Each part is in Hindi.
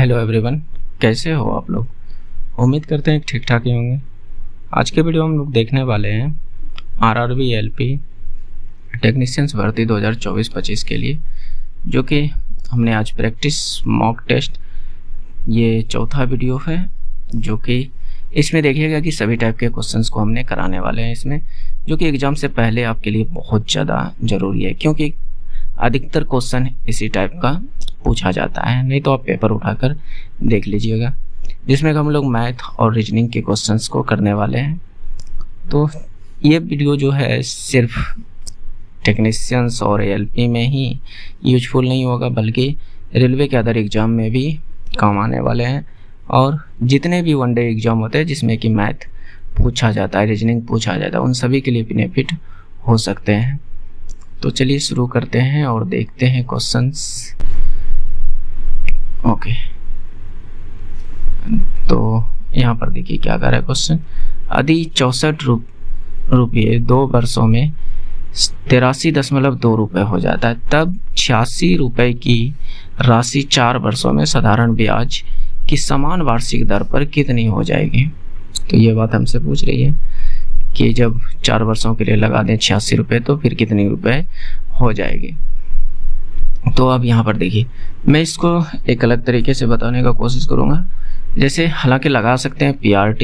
हेलो एवरीवन, कैसे हो आप लोग। उम्मीद करते हैं ठीक ठाक ही होंगे। आज के वीडियो हम लोग देखने वाले हैं आरआरबी एलपी टेक्नीशियंस भर्ती 2024-25 के लिए, जो कि हमने आज प्रैक्टिस मॉक टेस्ट, ये चौथा वीडियो है, जो कि इसमें देखिएगा कि सभी टाइप के क्वेश्चंस को हमने कराने वाले हैं इसमें, जो कि एग्ज़ाम से पहले आपके लिए बहुत ज़्यादा ज़रूरी है, क्योंकि अधिकतर क्वेश्चन इसी टाइप का पूछा जाता है। नहीं तो आप पेपर उठाकर देख लीजिएगा, जिसमें हम लोग मैथ और रीजनिंग के क्वेश्चंस को करने वाले हैं। तो ये वीडियो जो है सिर्फ टेक्नीशियंस और एलपी में ही यूजफुल नहीं होगा, बल्कि रेलवे के अदर एग्ज़ाम में भी काम आने वाले हैं। और जितने भी वनडे एग्ज़ाम होते हैं जिसमें कि मैथ पूछा जाता है, रीजनिंग पूछा जाता है, उन सभी के लिए बेनिफिट हो सकते हैं। तो चलिए शुरू करते हैं और देखते हैं क्वेश्चंस। ओके, तो यहाँ पर देखिए क्या कर रहा है क्वेश्चन। यदि 64 रुपये 2 वर्षों में 83.2 रुपये हो जाता है, तब 86 रुपये की राशि 4 वर्षों में साधारण ब्याज की समान वार्षिक दर पर कितनी हो जाएगी। तो ये बात हमसे पूछ रही है कि जब 4 वर्षों के लिए लगा दें 86 रुपये, तो फिर कितनी रुपए हो जाएगी। तो अब यहाँ पर देखिए, मैं इसको एक अलग तरीके से बताने का कोशिश करूँगा। जैसे हालांकि लगा सकते हैं PRT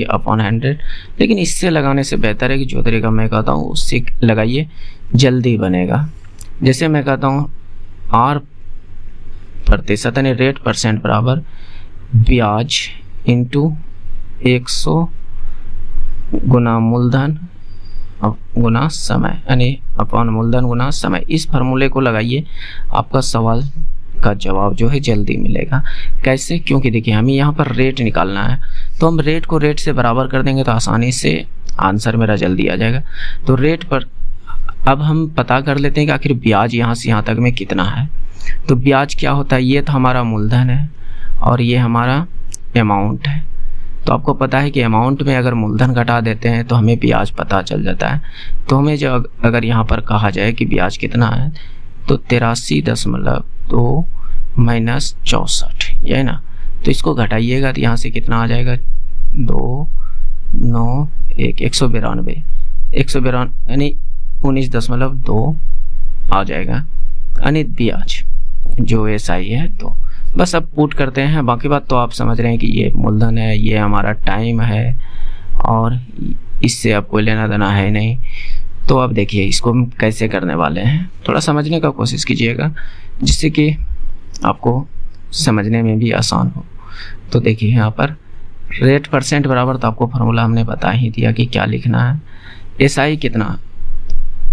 अपॉन 100, लेकिन इससे लगाने से बेहतर है कि जो तरीका मैं कहता हूँ उससे लगाइए, जल्दी बनेगा। जैसे मैं कहता हूँ R प्रतिशत यानी रेट परसेंट बराबर ब्याज इंटू 100 गुना मूलधन गुना समय, यानी अपॉन मूलधन गुना समय। इस फार्मूले को लगाइए, आपका सवाल का जवाब जो है जल्दी मिलेगा। कैसे? क्योंकि देखिए हमें यहाँ पर रेट निकालना है, तो हम रेट को रेट से बराबर कर देंगे तो आसानी से आंसर मेरा जल्दी आ जाएगा। तो रेट पर अब हम पता कर लेते हैं कि आखिर ब्याज यहाँ से यहाँ तक में कितना है। तो ब्याज क्या होता है, ये तो हमारा मूलधन है और ये हमारा अमाउंट है। तो आपको पता है कि अमाउंट में अगर मूलधन घटा देते हैं तो हमें ब्याज पता चल जाता है। तो हमें जो अगर यहाँ पर कहा जाए कि ब्याज कितना है, तो 83.2 माइनस 64, यही ना। तो इसको घटाइएगा तो यहाँ से कितना आ जाएगा, 2 9 1 192 यानी 19.2 आ जाएगा, यानी ब्याज जो SI है। तो बस अब पुट करते हैं, बाकी बात तो आप समझ रहे हैं कि ये मूलधन है, ये हमारा टाइम है और इससे अब कोई लेना देना है नहीं। तो अब देखिए इसको हम कैसे करने वाले हैं, थोड़ा समझने का कोशिश कीजिएगा, जिससे कि आपको समझने में भी आसान हो। तो देखिए यहाँ पर रेट परसेंट बराबर, तो आपको फार्मूला हमने बता ही दिया कि क्या लिखना है। SI कितना,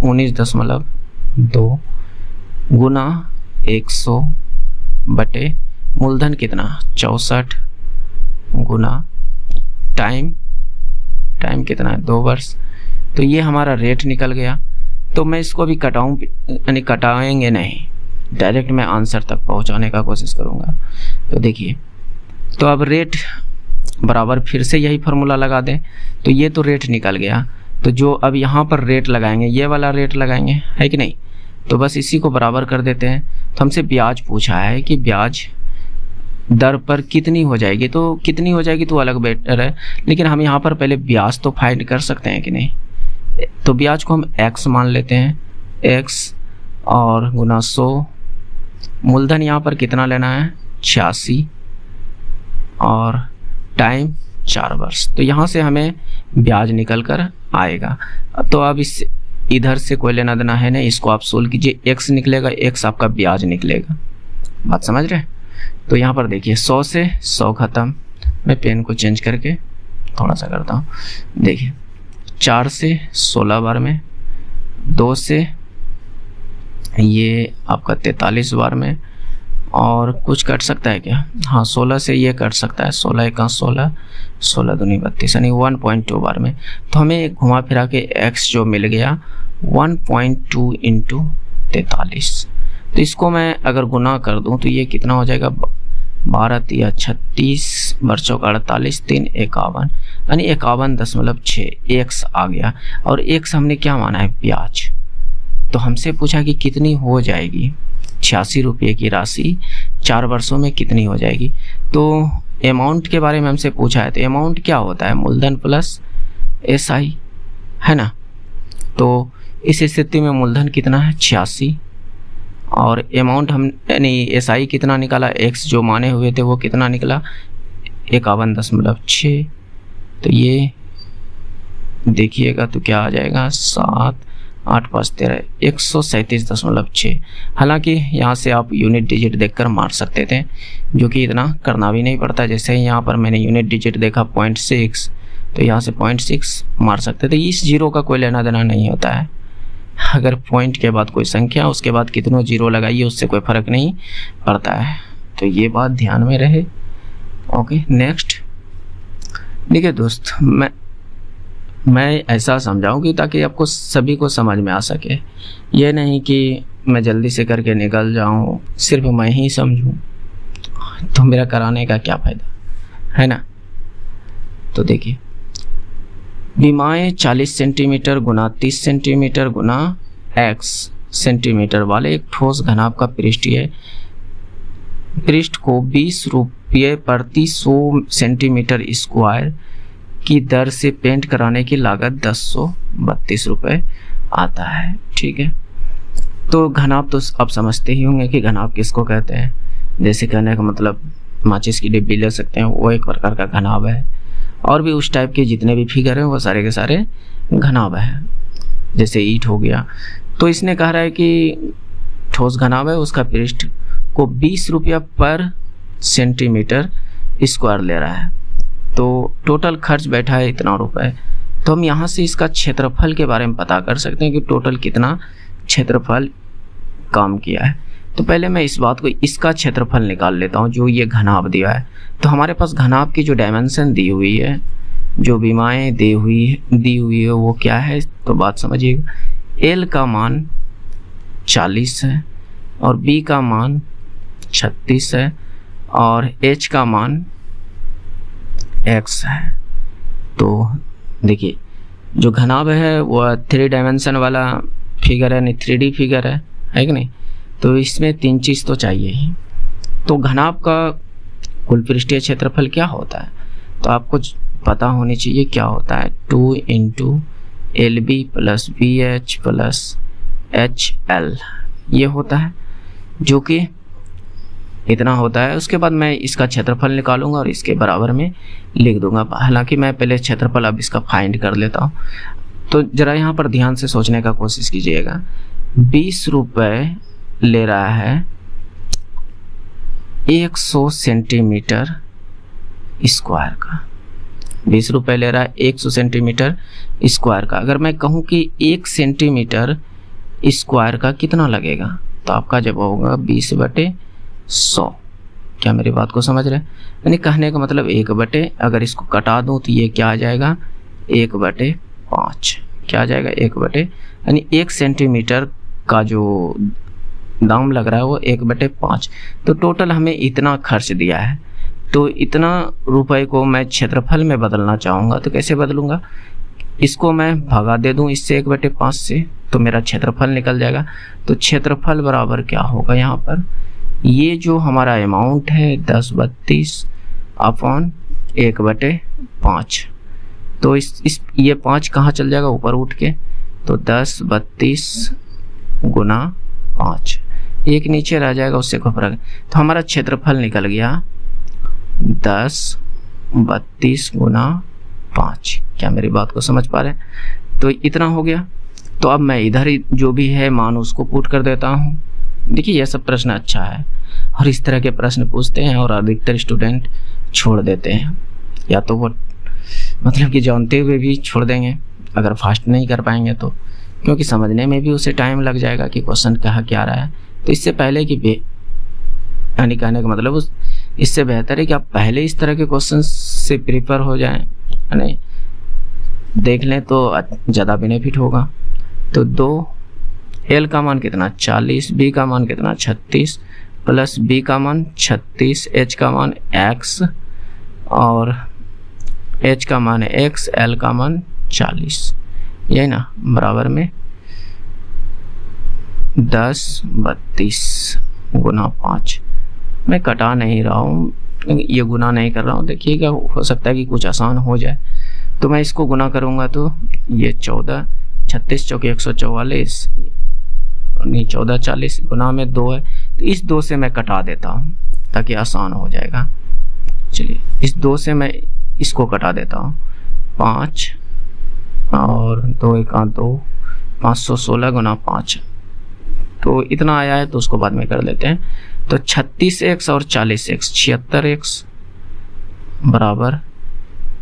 19.2 गुना 100 बटे मूलधन कितना, 64 गुना टाइम कितना है, 2 वर्ष। तो ये हमारा रेट निकल गया। तो मैं इसको अभी कटाऊं, यानी कटाएंगे नहीं, डायरेक्ट मैं आंसर तक पहुंचाने का कोशिश करूंगा। तो देखिए, तो अब रेट बराबर फिर से यही फार्मूला लगा दें, तो ये तो रेट निकल गया। तो जो अब यहाँ पर रेट लगाएंगे, ये वाला रेट लगाएंगे, है कि नहीं। तो बस इसी को बराबर कर देते हैं। तो हमसे ब्याज पूछा है कि ब्याज दर पर कितनी हो जाएगी, तो कितनी हो जाएगी तो अलग बेटर है, लेकिन हम यहाँ पर पहले ब्याज तो फाइंड कर सकते हैं कि नहीं। तो ब्याज को हम x मान लेते हैं, x और गुना 100। मूलधन यहाँ पर कितना लेना है, 86 और टाइम 4 वर्ष। तो यहाँ से हमें ब्याज निकल कर आएगा। तो अब इस इधर से कोई लेना देना है नहीं, इसको आप सोल्व कीजिए, x निकलेगा, x आपका ब्याज निकलेगा। बात समझ रहे हैं। तो यहाँ पर देखिए 100 से 100 खत्म, मैं पेन को चेंज करके थोड़ा सा करता हूँ। देखिए 4 से 16 बार में, 2 से ये आपका 43 बार में, और कुछ कट सकता है क्या, हाँ 16 से ये कट सकता है, 16 1 16 16 दूनी 32, यानी 1.2 बार में। तो हमें घुमा फिरा के x जो मिल गया 1.2 इंटू 43। तो इसको मैं अगर गुना कर दूं तो ये कितना हो जाएगा, 12 3 36 बरसों का 48 3 51, यानी 51.6 x आ गया। और x हमने क्या माना है, ब्याज। तो हमसे पूछा कि कितनी हो जाएगी, 86 रुपये की राशि 4 वर्षों में कितनी हो जाएगी। तो अमाउंट के बारे में हमसे पूछा है, तो अमाउंट क्या होता है, मूलधन प्लस SI, है ना। तो इस स्थिति में मूलधन कितना है 86, और अमाउंट हम यानी SI कितना निकाला, X जो माने हुए थे वो कितना निकला 51.6। तो ये देखिएगा तो क्या आ जाएगा 7 8 5 13 137.6। हालांकि यहाँ से आप यूनिट डिजिट देखकर मार सकते थे, जो कि इतना करना भी नहीं पड़ता। जैसे यहाँ पर मैंने यूनिट डिजिट देखा 0.6, तो यहाँ से 0.6 मार सकते थे। इस जीरो का कोई लेना देना नहीं होता है। अगर पॉइंट के बाद कोई संख्या उसके बाद कितनों जीरो लगाइए उससे कोई फर्क नहीं पड़ता है। तो ये बात ध्यान में रहे। ओके, नेक्स्ट देखिए दोस्त, मैं ऐसा समझाऊंगी ताकि आपको सभी को समझ में आ सके। ये नहीं कि मैं जल्दी से करके निकल जाऊं, सिर्फ मैं ही समझूं, तो मेरा कराने का क्या फ़ायदा, है ना। तो देखिए, विमाएँ 40 सेंटीमीटर गुना 30 सेंटीमीटर गुना x सेंटीमीटर वाले एक ठोस घनाभ का पृष्ठ को 20 रुपये प्रति 100 सेंटीमीटर स्क्वायर की दर से पेंट कराने की लागत 1032 रुपये आता है। ठीक है, तो घनाभ तो आप समझते ही होंगे कि घनाभ किसको कहते हैं। जैसे कहने का मतलब माचिस की डिब्बी ले सकते हैं, वो एक प्रकार का घनाभ है। और भी उस टाइप के जितने भी फिगर हैं वो सारे के सारे घनाभ है। जैसे ईंट हो गया, तो इसने कह रहा है कि ठोस घनाभ है, उसका पृष्ठ को 20 रुपया पर सेंटीमीटर स्क्वायर ले रहा है। तो टोटल खर्च बैठा है इतना रुपए। तो हम यहाँ से इसका क्षेत्रफल के बारे में पता कर सकते हैं कि टोटल कितना क्षेत्रफल काम किया है। तो पहले मैं इस बात को, इसका क्षेत्रफल निकाल लेता हूँ जो ये घनाभ दिया है। तो हमारे पास घनाभ की जो डायमेंशन दी हुई है, जो विमाएँ दी हुई है वो क्या है, तो बात समझिएगा। L का मान 40 है और B का मान 36 है और H का मान X है। तो देखिए, जो घनाभ है वो 3 डायमेंशन वाला फिगर है, नहीं 3D फिगर है कि नहीं। तो इसमें 3 चीज़ तो चाहिए ही। तो घनाभ का कुल पृष्ठीय क्षेत्रफल क्या होता है, तो आपको पता होनी चाहिए क्या होता है। 2 × LB + BH + HL ये होता है, जो कि इतना होता है। उसके बाद मैं इसका क्षेत्रफल निकालूंगा और इसके बराबर में लिख दूंगा। हालांकि मैं पहले क्षेत्रफल अब इसका फाइंड कर लेता हूँ। तो ज़रा यहाँ पर ध्यान से सोचने का कोशिश कीजिएगा। 20 रुपये ले रहा है 100 सेंटीमीटर स्क्वायर का। 20 रुपये ले रहा है 100 सेंटीमीटर स्क्वायर का। अगर मैं कहूँ कि 1 सेंटीमीटर स्क्वायर का कितना लगेगा, तो आपका जवाब होगा 20/100। क्या मेरी बात को समझ रहे हैं? यानी कहने का मतलब 1/, अगर इसको कटा दूं तो ये क्या आ जाएगा 1/5। क्या आ जाएगा 1/, यानी 1 सेंटीमीटर का जो दाम लग रहा है वो 1/5। तो टोटल हमें इतना खर्च दिया है। तो इतना रुपए को मैं क्षेत्रफल में बदलना चाहूँगा, तो कैसे बदलूँगा, इसको मैं भगा दे दूँ इससे 1/5 से, तो मेरा क्षेत्रफल निकल जाएगा। तो क्षेत्रफल बराबर क्या होगा, यहाँ पर ये जो हमारा अमाउंट है 1032/1/5। तो इस ये 5 कहाँ चल जाएगा, ऊपर उठ के। तो 1032 × 5, एक नीचे रह जाएगा, उससे कोई फर्क। तो हमारा क्षेत्रफल निकल गया 1032 × 5। क्या मेरी बात को समझ पा रहे हैं? तो इतना हो गया। तो अब मैं इधर ही जो भी है मान उसको पुट कर देता हूँ। देखिए, यह सब प्रश्न अच्छा है और इस तरह के प्रश्न पूछते हैं और अधिकतर स्टूडेंट छोड़ देते हैं, या तो वो मतलब कि जानते हुए भी छोड़ देंगे अगर फास्ट नहीं कर पाएंगे तो, क्योंकि समझने में भी उसे टाइम लग जाएगा कि क्वेश्चन कहा क्या रहा है। तो इससे पहले कि यानी कहने का मतलब इससे बेहतर है कि आप पहले इस तरह के क्वेश्चन से प्रिपेयर हो जाएं, यानी देख लें तो ज़्यादा बेनिफिट होगा। तो 2 L का मान कितना 40, B का मान कितना 36 प्लस B का मान 36, H का मान X और H का मान X, L का मान 40, यही ना, बराबर में 1032 गुना 5। मैं कटा नहीं रहा हूँ, ये गुना नहीं कर रहा हूँ। देखिएगा, हो सकता है कि कुछ आसान हो जाए। तो मैं इसको गुना करूँगा तो ये 14, 36 चौके 144, 14 40 गुना में 2 है, तो इस 2 से मैं कटा देता हूँ ताकि आसान हो जाएगा। चलिए, इस 2 से मैं इसको कटा देता हूँ। 5 और 2 1 2, 516 गुना 5, तो इतना आया है, तो उसको बाद में कर लेते हैं। तो 36x और 40x, 76x बराबर,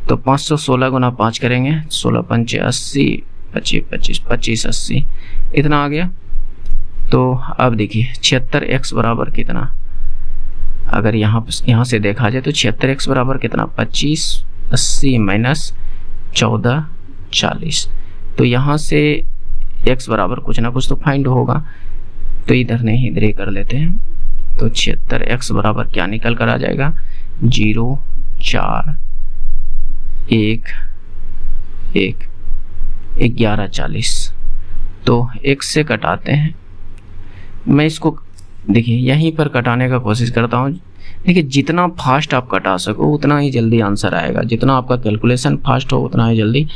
तो 516 गुना 5 करेंगे, 16 पंचे 80, 25 25 25 80, इतना आ गया। तो अब देखिए 76x बराबर कितना, अगर यहाँ से देखा जाए तो 76x बराबर कितना, 25 80 माइनस 14 40। तो यहाँ से x बराबर कुछ ना कुछ तो फाइंड होगा, तो इधर नहीं इधर ही कर लेते हैं। तो 76x बराबर क्या निकल कर आ जाएगा, 0 4 1 1 11 40। तो x से कटाते हैं। मैं इसको देखिए यहीं पर कटाने का कोशिश करता हूँ। देखिए, जितना फास्ट आप कटा सको उतना ही जल्दी आंसर आएगा, जितना आपका कैलकुलेशन फास्ट हो उतना ही जल्दी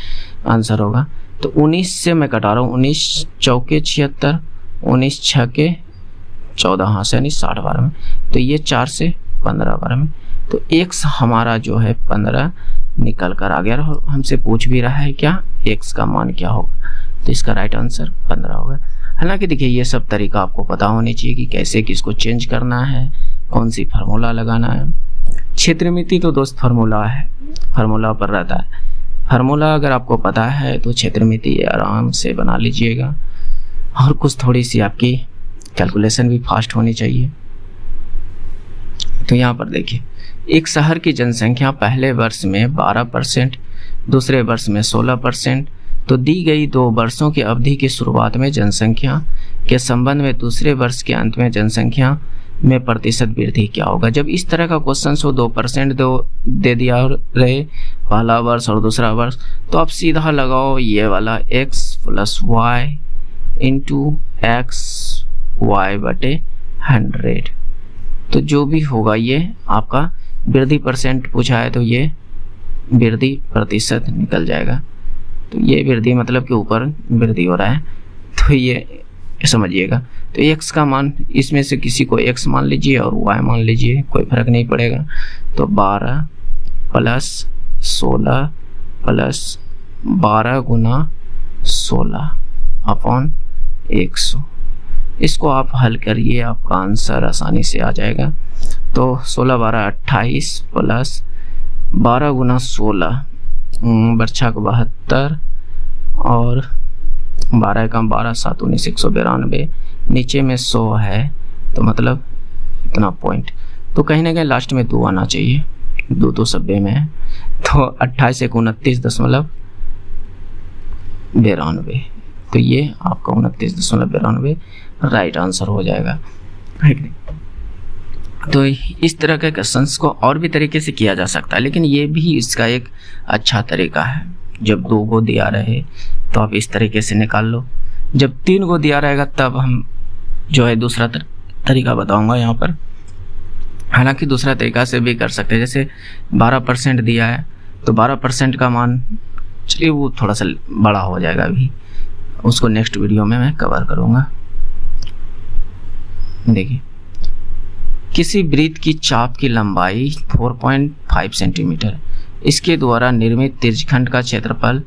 आंसर होगा। तो 19 से मैं कटा रहा हूँ, 19 चौके 76, 19 छके 14, हाँ से यानी 60 बार में, तो ये 4 से 15 बार में। तो x हमारा जो है 15 निकल कर आ गया, और हमसे पूछ भी रहा है क्या, x का मान क्या होगा, तो इसका राइट आंसर 15 होगा। हालांकि देखिए, ये सब तरीका आपको पता होनी चाहिए कि कैसे किसको चेंज करना है, कौन सी फार्मूला लगाना है। क्षेत्रमिति तो दोस्त फार्मूला है, फार्मूला पर रहता है। फार्मूला अगर आपको पता है तो क्षेत्रमिति आराम से बना लीजिएगा, और कुछ थोड़ी सी आपकी कैलकुलेशन भी फास्ट होनी चाहिए। तो यहाँ पर देखिए, एक शहर की जनसंख्या पहले वर्ष में 12%, दूसरे वर्ष में 16%, तो दी गई 2 वर्षों की अवधि की शुरुआत में जनसंख्या के संबंध में दूसरे वर्ष के अंत में जनसंख्या में प्रतिशत वृद्धि क्या होगा। जब इस तरह का क्वेश्चन हो, 2% दे दिया रहे पहला वर्ष और दूसरा वर्ष, तो आप सीधा लगाओ ये वाला x plus y into x y बटे 100। तो जो भी होगा ये आपका वृद्धि परसेंट पूछा है, तो ये वृद्धि प्रतिशत निकल जाएगा। तो ये वृद्धि मतलब कि ऊपर वृद्धि हो रहा है, तो ये समझिएगा। तो x का मान, इसमें से किसी को x मान लीजिए और y मान लीजिए, कोई फर्क नहीं पड़ेगा। तो 12 प्लस 16 प्लस 12 गुना 16 अपॉन 100। इसको आप हल करिए, आपका आंसर आसानी से आ जाएगा। तो 16 12 28 प्लस 12 गुना 16 बरछा को 72 और 12 का 12 7 19 192, नीचे में 100 है, तो मतलब इतना पॉइंट। तो कहीं ना कहीं लास्ट में 2 आना चाहिए, 2 तो सब्बे में है। तो 28 1 29.92, तो ये आपका 29.92 राइट आंसर हो जाएगा। तो इस तरह के क्वेश्चंस को और भी तरीके से किया जा सकता है, लेकिन ये भी इसका एक अच्छा तरीका है। जब 2 को दिया रहे तो आप इस तरीके से निकाल लो, जब 3 को दिया रहेगा तब हम जो है दूसरा तरीका बताऊंगा यहाँ पर। हालांकि दूसरा तरीका से भी कर सकते हैं, जैसे 12% दिया है तो 12% का मान, चलिए वो थोड़ा सा बड़ा हो जाएगा, अभी उसको नेक्स्ट वीडियो में मैं कवर करूँगा। देखिए, किसी वृत्त की चाप की लंबाई 4.5 सेंटीमीटर, इसके द्वारा निर्मित तिर्यकखंड का क्षेत्रफल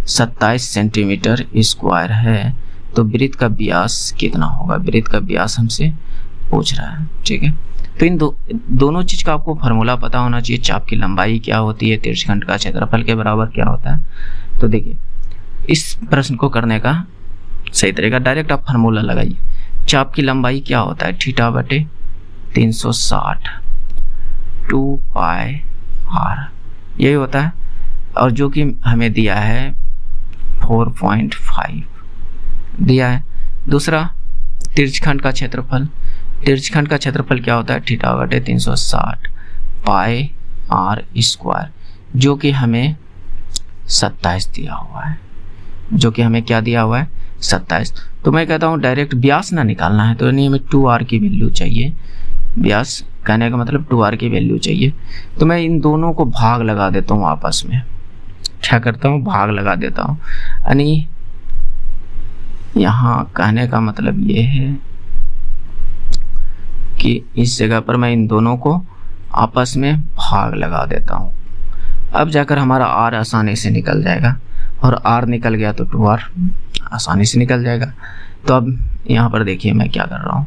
27 सेंटीमीटर स्क्वायर है, तो वृत्त का व्यास कितना होगा। वृत्त का व्यास हमसे पूछ रहा है, ठीक है। तो इन दोनों चीज का आपको फार्मूला पता होना चाहिए। चाप की लंबाई क्या होती है, तिर्यकखंड का क्षेत्रफल के बराबर क्या होता है। तो देखिए, इस प्रश्न को करने का सही तरीका, डायरेक्ट आप फार्मूला लगाइए। चाप की लंबाई क्या होता है, थीटा बटे 360 2 पाई r, यही होता है। और जो कि हमें दिया है 4.5 दिया है। दूसरा, तिर्यकखंड का क्षेत्रफल, तिर्यकखंड का क्षेत्रफल क्या होता है, थीटा बटे 360 पाई r स्क्वायर, जो कि हमें 27 दिया हुआ है, जो कि हमें क्या दिया हुआ है, 27। तो मैं कहता हूँ डायरेक्ट व्यास ना निकालना है, तो यानी हमें 2r की वैल्यू चाहिए। व्यास कहने का मतलब 2r की वैल्यू चाहिए। तो मैं इन दोनों को भाग लगा देता हूँ आपस में। क्या करता हूँ, भाग लगा देता हूँ। यानी यहाँ कहने का मतलब ये है कि इस जगह पर मैं इन दोनों को आपस में भाग लगा देता हूँ। अब जाकर हमारा r आसानी से निकल जाएगा, और r निकल गया तो 2r आसानी से निकल जाएगा। तो अब यहाँ पर देखिए मैं क्या कर रहा हूँ,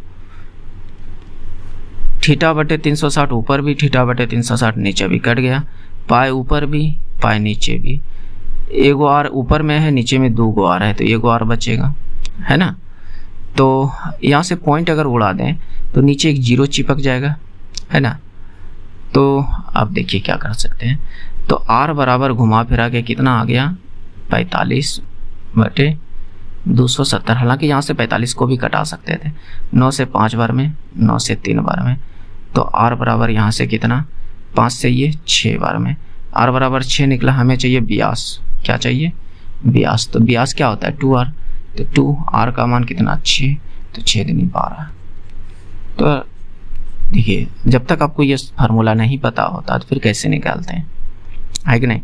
θ/360 ऊपर भी, θ/360 नीचे भी कट गया, पाई ऊपर भी पाई नीचे भी। एगो r ऊपर में है, नीचे में 2 r है, तो एगो r बचेगा, है ना। तो यहाँ से पॉइंट अगर उड़ा दें तो नीचे एक 0 चिपक जाएगा, है ना। तो अब देखिए क्या कर सकते हैं। तो r बराबर घुमा फिरा के कितना आ गया, 45/270। हालांकि यहाँ से 45 को भी कटा सकते थे, 9 से 5 बार में, 9 से 3 बार में। तो r बराबर यहाँ से कितना, 5 से ये 6 बार में, r बराबर 6 निकला। हमें चाहिए व्यास, क्या चाहिए, व्यास। तो व्यास क्या होता है, 2r। तो 2r का मान कितना, 6, तो 6 दूनी 12। तो देखिए जब तक आपको ये फार्मूला नहीं पता होता तो फिर कैसे निकालते हैं, है कि नहीं।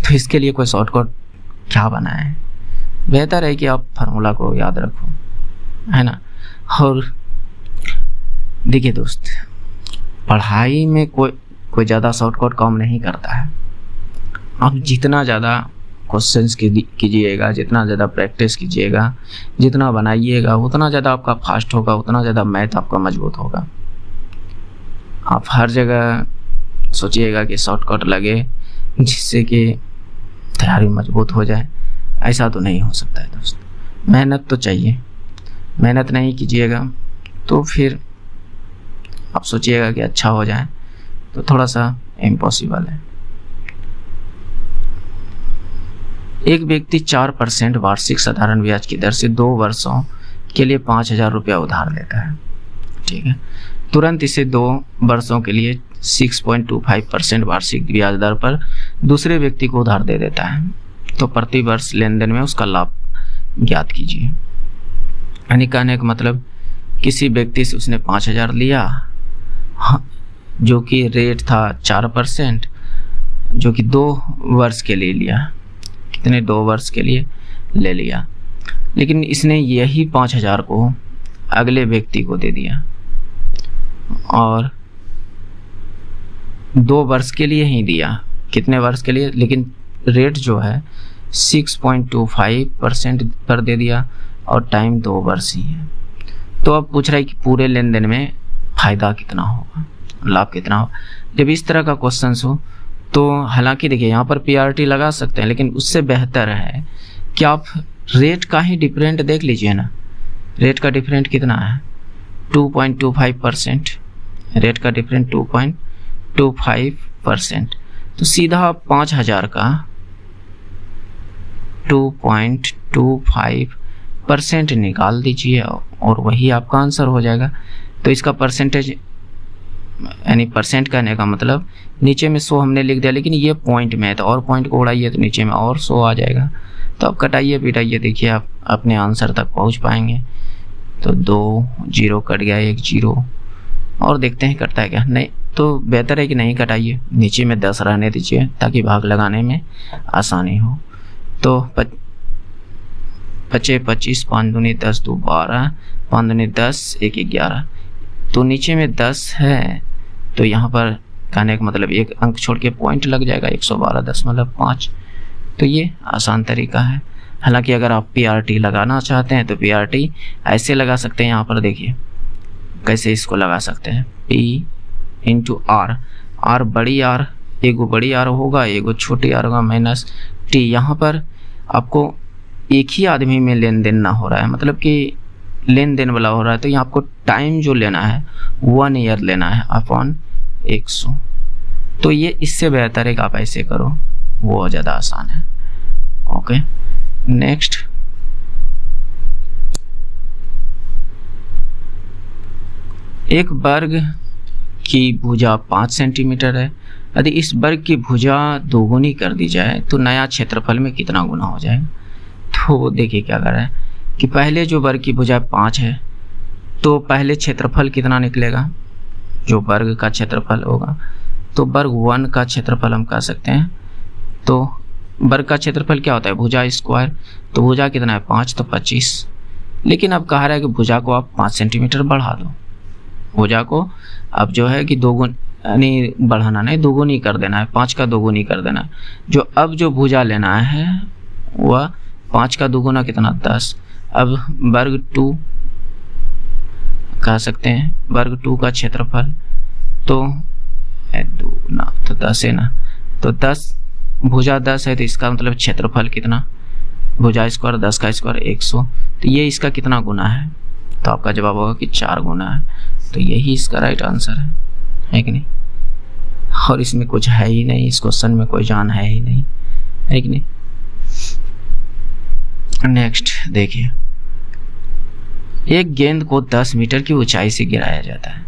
तो इसके लिए कोई शॉर्टकट क्या बनाए, बेहतर है कि आप फार्मूला को याद रखो, है ना। और देखिए दोस्त, पढ़ाई में कोई ज़्यादा शॉर्टकट काम नहीं करता है। आप जितना ज़्यादा क्वेश्चंस कीजिएगा, जितना ज़्यादा प्रैक्टिस कीजिएगा, जितना बनाइएगा, उतना ज़्यादा आपका फास्ट होगा, उतना ज़्यादा मैथ आपका मजबूत होगा। आप हर जगह सोचिएगा कि शॉर्टकट लगे जिससे कि तैयारी मजबूत हो जाए, ऐसा तो नहीं हो सकता है दोस्त। मेहनत तो चाहिए, मेहनत नहीं कीजिएगा तो फिर आप सोचिएगा कि अच्छा हो जाए, तो थोड़ा सा इम्पॉसिबल है। एक व्यक्ति 4% वार्षिक साधारण ब्याज की दर से 2 वर्षों के लिए 5,000 रुपया उधार लेता है, ठीक है। तुरंत इसे 2 वर्षों के लिए 6.25% वार्षिक ब्याज दर पर दूसरे व्यक्ति को उधार दे देता है। तो प्रति वर्ष लेन देन में उसका लाभ ज्ञात कीजिए। यानी कहने का मतलब किसी व्यक्ति से उसने 5,000 लिया, जो कि रेट था 4%, जो कि 2 वर्ष के लिए लिया। कितने, 2 वर्ष के लिए ले लिया, लेकिन इसने यही 5,000 को अगले व्यक्ति को दे दिया, और 2 वर्ष के लिए ही दिया। कितने वर्ष के लिए, लेकिन रेट जो है 6.25% पर दे दिया, और टाइम 2 वर्ष ही है। तो अब पूछ रहा है कि पूरे लेन देन में फ़ायदा कितना होगा, लाभ कितना होगा। जब इस तरह का क्वेश्चन हो तो हालांकि देखिए यहाँ पर PRT लगा सकते हैं, लेकिन उससे बेहतर है कि आप रेट का ही डिफरेंट देख लीजिए ना। रेट का डिफरेंट कितना है, 2.25%। रेट का डिफरेंट 2.25%। तो सीधा आप 5,000 का 2.25% निकाल दीजिए, और वही आपका आंसर हो जाएगा। तो इसका परसेंटेज, यानी परसेंट कहने का मतलब नीचे में 100 हमने लिख दिया, लेकिन ये पॉइंट में है, तो और पॉइंट को उड़ाइए तो नीचे में और 100 आ जाएगा। तो अब कटाइए पिटाइए, देखिए आप अपने आंसर तक पहुंच पाएंगे। तो 2 0 कट गया, 1 0, और देखते हैं कटता है क्या। नहीं तो बेहतर है कि नहीं कटाइए, नीचे में 10 रहने दीजिए ताकि भाग लगाने में आसानी हो। तो 25 25, 5 दूनी 10, 2 12, 5 दूनी 10, 1 11। तो नीचे में 10 है, तो यहाँ पर कहने का मतलब 1 अंक छोड़ के पॉइंट लग जाएगा, 112.5। तो ये आसान तरीका है। हालांकि अगर आप PRT लगाना चाहते हैं तो PRT ऐसे लगा सकते हैं। यहाँ पर देखिए कैसे इसको लगा सकते हैं, P × R। R बड़ी R, एगो बड़ी R होगा, एगो छोटी R होगा, माइनस T। यहाँ पर आपको एक ही आदमी में लेन देन ना हो रहा है, मतलब कि लेन देन वाला हो रहा है, तो यहाँ आपको टाइम जो लेना है 1 ईयर लेना है अपॉन 100। तो ये इससे बेहतर है कि आप ऐसे करो, वो ज़्यादा आसान है। ओके, नेक्स्ट एक वर्ग की भुजा 5 सेंटीमीटर है। यदि इस वर्ग की भुजा दोगुनी कर दी जाए तो नया क्षेत्रफल में कितना गुना हो जाएगा। तो देखिए क्या कर रहा है, कि पहले जो वर्ग की भुजा 5 है तो पहले क्षेत्रफल कितना निकलेगा, जो वर्ग का क्षेत्रफल होगा तो वर्ग 1 का क्षेत्रफल हम कह सकते हैं। तो वर्ग का क्षेत्रफल क्या होता है, भुजा स्क्वायर, तो भुजा कितना है 5 तो 25। लेकिन अब कहा रहा है कि भुजा को आप 5 सेंटीमीटर बढ़ा दो, भुजा को अब जो है कि दोगुनी, यानी बढ़ाना नहीं दोगुनी कर देना है, 5 का दोगुनी कर देना है। जो अब जो भुजा लेना है वह 5 का दोगुना कितना 10। अब वर्ग 2 कह सकते हैं, वर्ग 2 का क्षेत्रफल तो 2 ना तो 10 है ना, तो 10 भुजा 10 है तो इसका मतलब क्षेत्रफल कितना, भुजा स्क्वायर 10 का स्क्वायर 100, तो ये इसका कितना गुना है, तो आपका जवाब होगा कि 4 गुना है। तो यही इसका राइट आंसर है कि नहीं। और इसमें कुछ है ही नहीं, इस क्वेश्चन में कोई जान है ही नहीं, है कि नहीं। नेक्स्ट देखिए, एक गेंद को 10 मीटर की ऊंचाई से गिराया जाता है,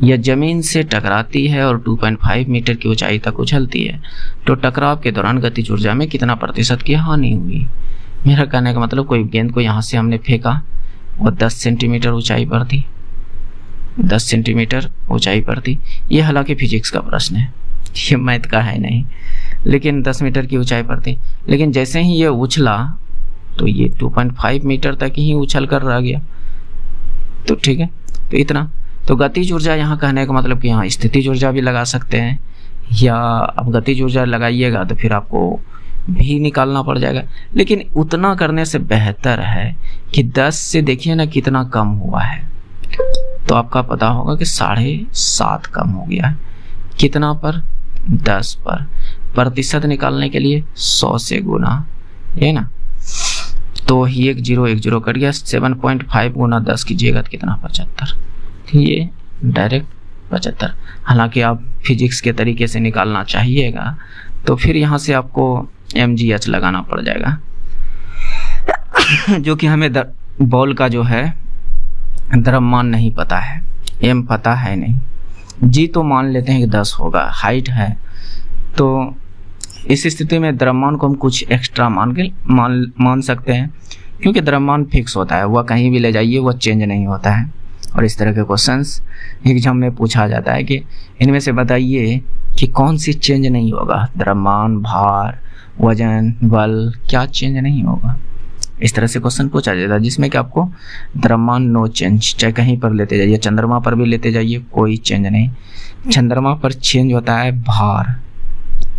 यह जमीन से टकराती है और 2.5 मीटर की ऊंचाई तक उछलती है, तो टकराव के दौरान गतिज ऊर्जा में कितना प्रतिशत की हानि हुई। मेरा कहने का मतलब कोई गेंद को यहाँ से हमने फेंका, वो 10 सेंटीमीटर ऊंचाई पर थी, 10 सेंटीमीटर ऊंचाई पर थी। ये हालांकि फिजिक्स का प्रश्न है, ये मैथ का है नहीं, लेकिन 10 मीटर की ऊंचाई पर थी। लेकिन जैसे ही ये उछला तो ये 2.5 मीटर तक ही उछल कर रह गया, तो ठीक है, तो इतना। तो गतिज ऊर्जा यहाँ कहने का मतलब कि यहाँ स्थितिज ऊर्जा भी लगा सकते हैं, या अब गतिज ऊर्जा लगाइएगा तो फिर आपको भी निकालना पड़ जाएगा। लेकिन उतना करने से बेहतर है कि 10 से देखिए ना कितना कम हुआ है, तो आपका पता होगा कि 7.5 कम हो गया है। कितना पर, 10 पर। प्रतिशत निकालने के लिए 100 से गुना, है ना, तो 1 0 कट गया, 7.5 गुना 10 कीजिएगा तो कितना 75, ये डायरेक्ट 75। हालांकि आप फिजिक्स के तरीके से निकालना चाहिएगा तो फिर यहाँ से आपको mgh लगाना पड़ जाएगा जो कि हमें बॉल का जो है द्रव्यमान नहीं पता है, m पता है नहीं, g तो मान लेते हैं कि 10 होगा, हाइट है, तो इस स्थिति में द्रव्यमान को हम कुछ एक्स्ट्रा मान सकते हैं, क्योंकि द्रव्यमान फिक्स होता है, वह कहीं भी ले जाइए वह चेंज नहीं होता है। और इस तरह के क्वेश्चंस एग्जाम में पूछा जाता है कि इनमें से बताइए कि कौन सी चेंज नहीं होगा, द्रव्यमान, भार, वजन, बल, क्या चेंज नहीं होगा। इस तरह से क्वेश्चन पूछा जाता है, जिसमें कि आपको द्रव्यमान नो चेंज, चाहे कहीं पर लेते जाइए, चंद्रमा पर भी लेते जाइए कोई चेंज नहीं। चंद्रमा पर चेंज होता है भार,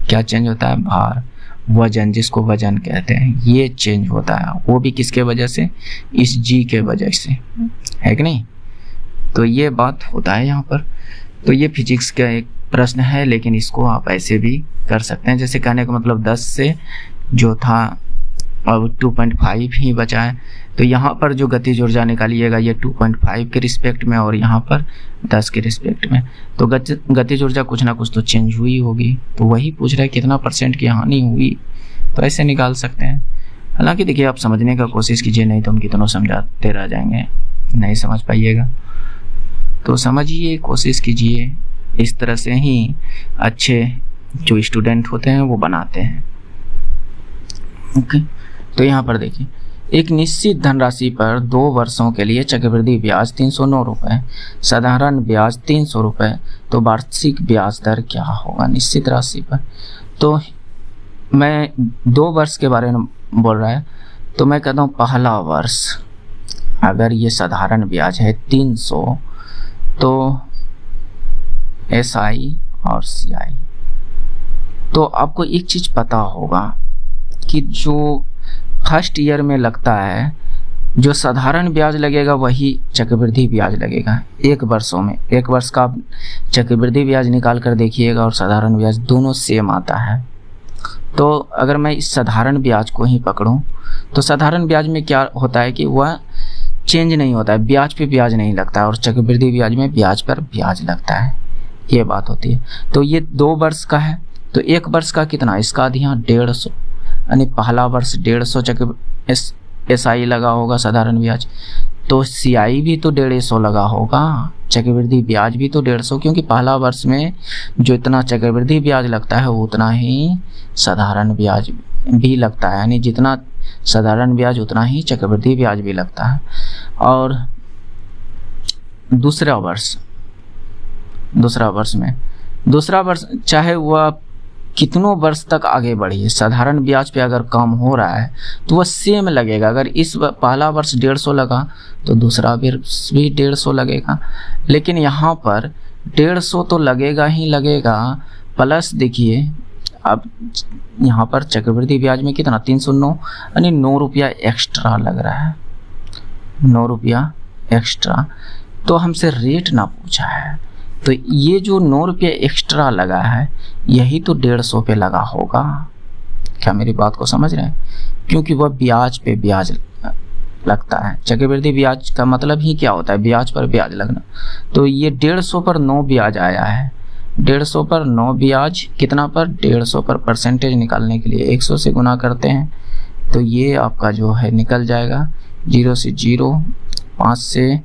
क्या चेंज होता है, भार। वजन, जिसको वजन कहते हैं, ये चेंज होता है, वो भी किसके वजह से, इस जी के वजह से, है कि नहीं। तो ये बात होता है यहाँ पर। तो ये फिजिक्स का एक प्रश्न है, लेकिन इसको आप ऐसे भी कर सकते हैं, जैसे कहने का मतलब 10 से जो था अब 2.5 ही बचा है, तो यहाँ पर जो गतिज ऊर्जा निकालिएगा ये 2.5 के रिस्पेक्ट में और यहाँ पर 10 के रिस्पेक्ट में, तो गतिज ऊर्जा कुछ ना कुछ तो चेंज हुई होगी। तो वही पूछ रहा है कितना % की हानि हुई, तो ऐसे निकाल सकते हैं। हालांकि देखिए आप समझने का कोशिश कीजिए, नहीं तो हम कितनों समझाते रह जाएंगे, नहीं समझ पाइएगा। तो समझिए, कोशिश कीजिए, इस तरह से ही अच्छे जो स्टूडेंट होते हैं वो बनाते हैं। ओके, तो यहाँ पर देखिए, एक निश्चित धनराशि पर 2 वर्षों के लिए चक्रवृद्धि ब्याज 309 रुपये, साधारण ब्याज 300 रुपये, तो वार्षिक ब्याज दर क्या होगा निश्चित राशि पर। तो मैं 2 वर्ष के बारे में बोल रहा है, तो मैं कहता हूँ पहला वर्ष अगर ये साधारण ब्याज है 300, तो SI और CI, तो आपको एक चीज़ पता होगा कि जो फर्स्ट ईयर में लगता है, जो साधारण ब्याज लगेगा वही चक्रवृद्धि ब्याज लगेगा। 1 वर्षों में, 1 वर्ष का आप चक्रवृद्धि ब्याज निकाल कर देखिएगा और साधारण ब्याज दोनों सेम आता है। तो अगर मैं इस साधारण ब्याज को ही पकड़ूं, तो साधारण ब्याज में क्या होता है कि वह चेंज नहीं होता है, ब्याज पे ब्याज नहीं लगता है, और चक्रवृद्धि ब्याज में ब्याज पर ब्याज लगता है, ये बात होती है। तो ये 2 वर्ष का है, तो 1 वर्ष का कितना, इसका यहाँ 150, यानी पहला वर्ष 150 SI लगा होगा साधारण ब्याज, तो CI भी तो 150 लगा होगा, चक्रवृद्धि ब्याज भी तो 150, क्योंकि पहला वर्ष में जो इतना चक्रवृद्धि ब्याज लगता है उतना ही साधारण ब्याज भी लगता है, यानी जितना साधारण ब्याज उतना ही चक्रवृद्धि ब्याज भी लगता है। और दूसरा वर्ष चाहे वह कितनों वर्ष तक आगे बढ़िए, साधारण ब्याज पे अगर कम हो रहा है तो वह सेम लगेगा। अगर इस पहला वर्ष 150 लगा तो दूसरा वर्ष भी 150 लगेगा। लेकिन यहाँ पर 150 तो लगेगा ही लगेगा, प्लस देखिए अब यहाँ पर चक्रवृद्धि ब्याज में कितना 309, यानी 9 रुपया एक्स्ट्रा लग रहा है, 9 रुपया एक्स्ट्रा। तो हमसे रेट ना पूछा है, तो ये जो 9 रुपये एक्स्ट्रा लगा है यही तो 150 पे लगा होगा। क्या मेरी बात को समझ रहे हैं? क्योंकि वह ब्याज पे ब्याज लगता है। चक्रवृद्धि ब्याज का मतलब ही क्या होता है? ब्याज पर ब्याज लगना। तो ये 150 पर 9 ब्याज आया है, 150 पर 9 ब्याज कितना पर? 150 पर। परसेंटेज निकालने के लिए 100 से गुना करते हैं तो ये आपका जो है निकल जाएगा 0 से 0, 5 से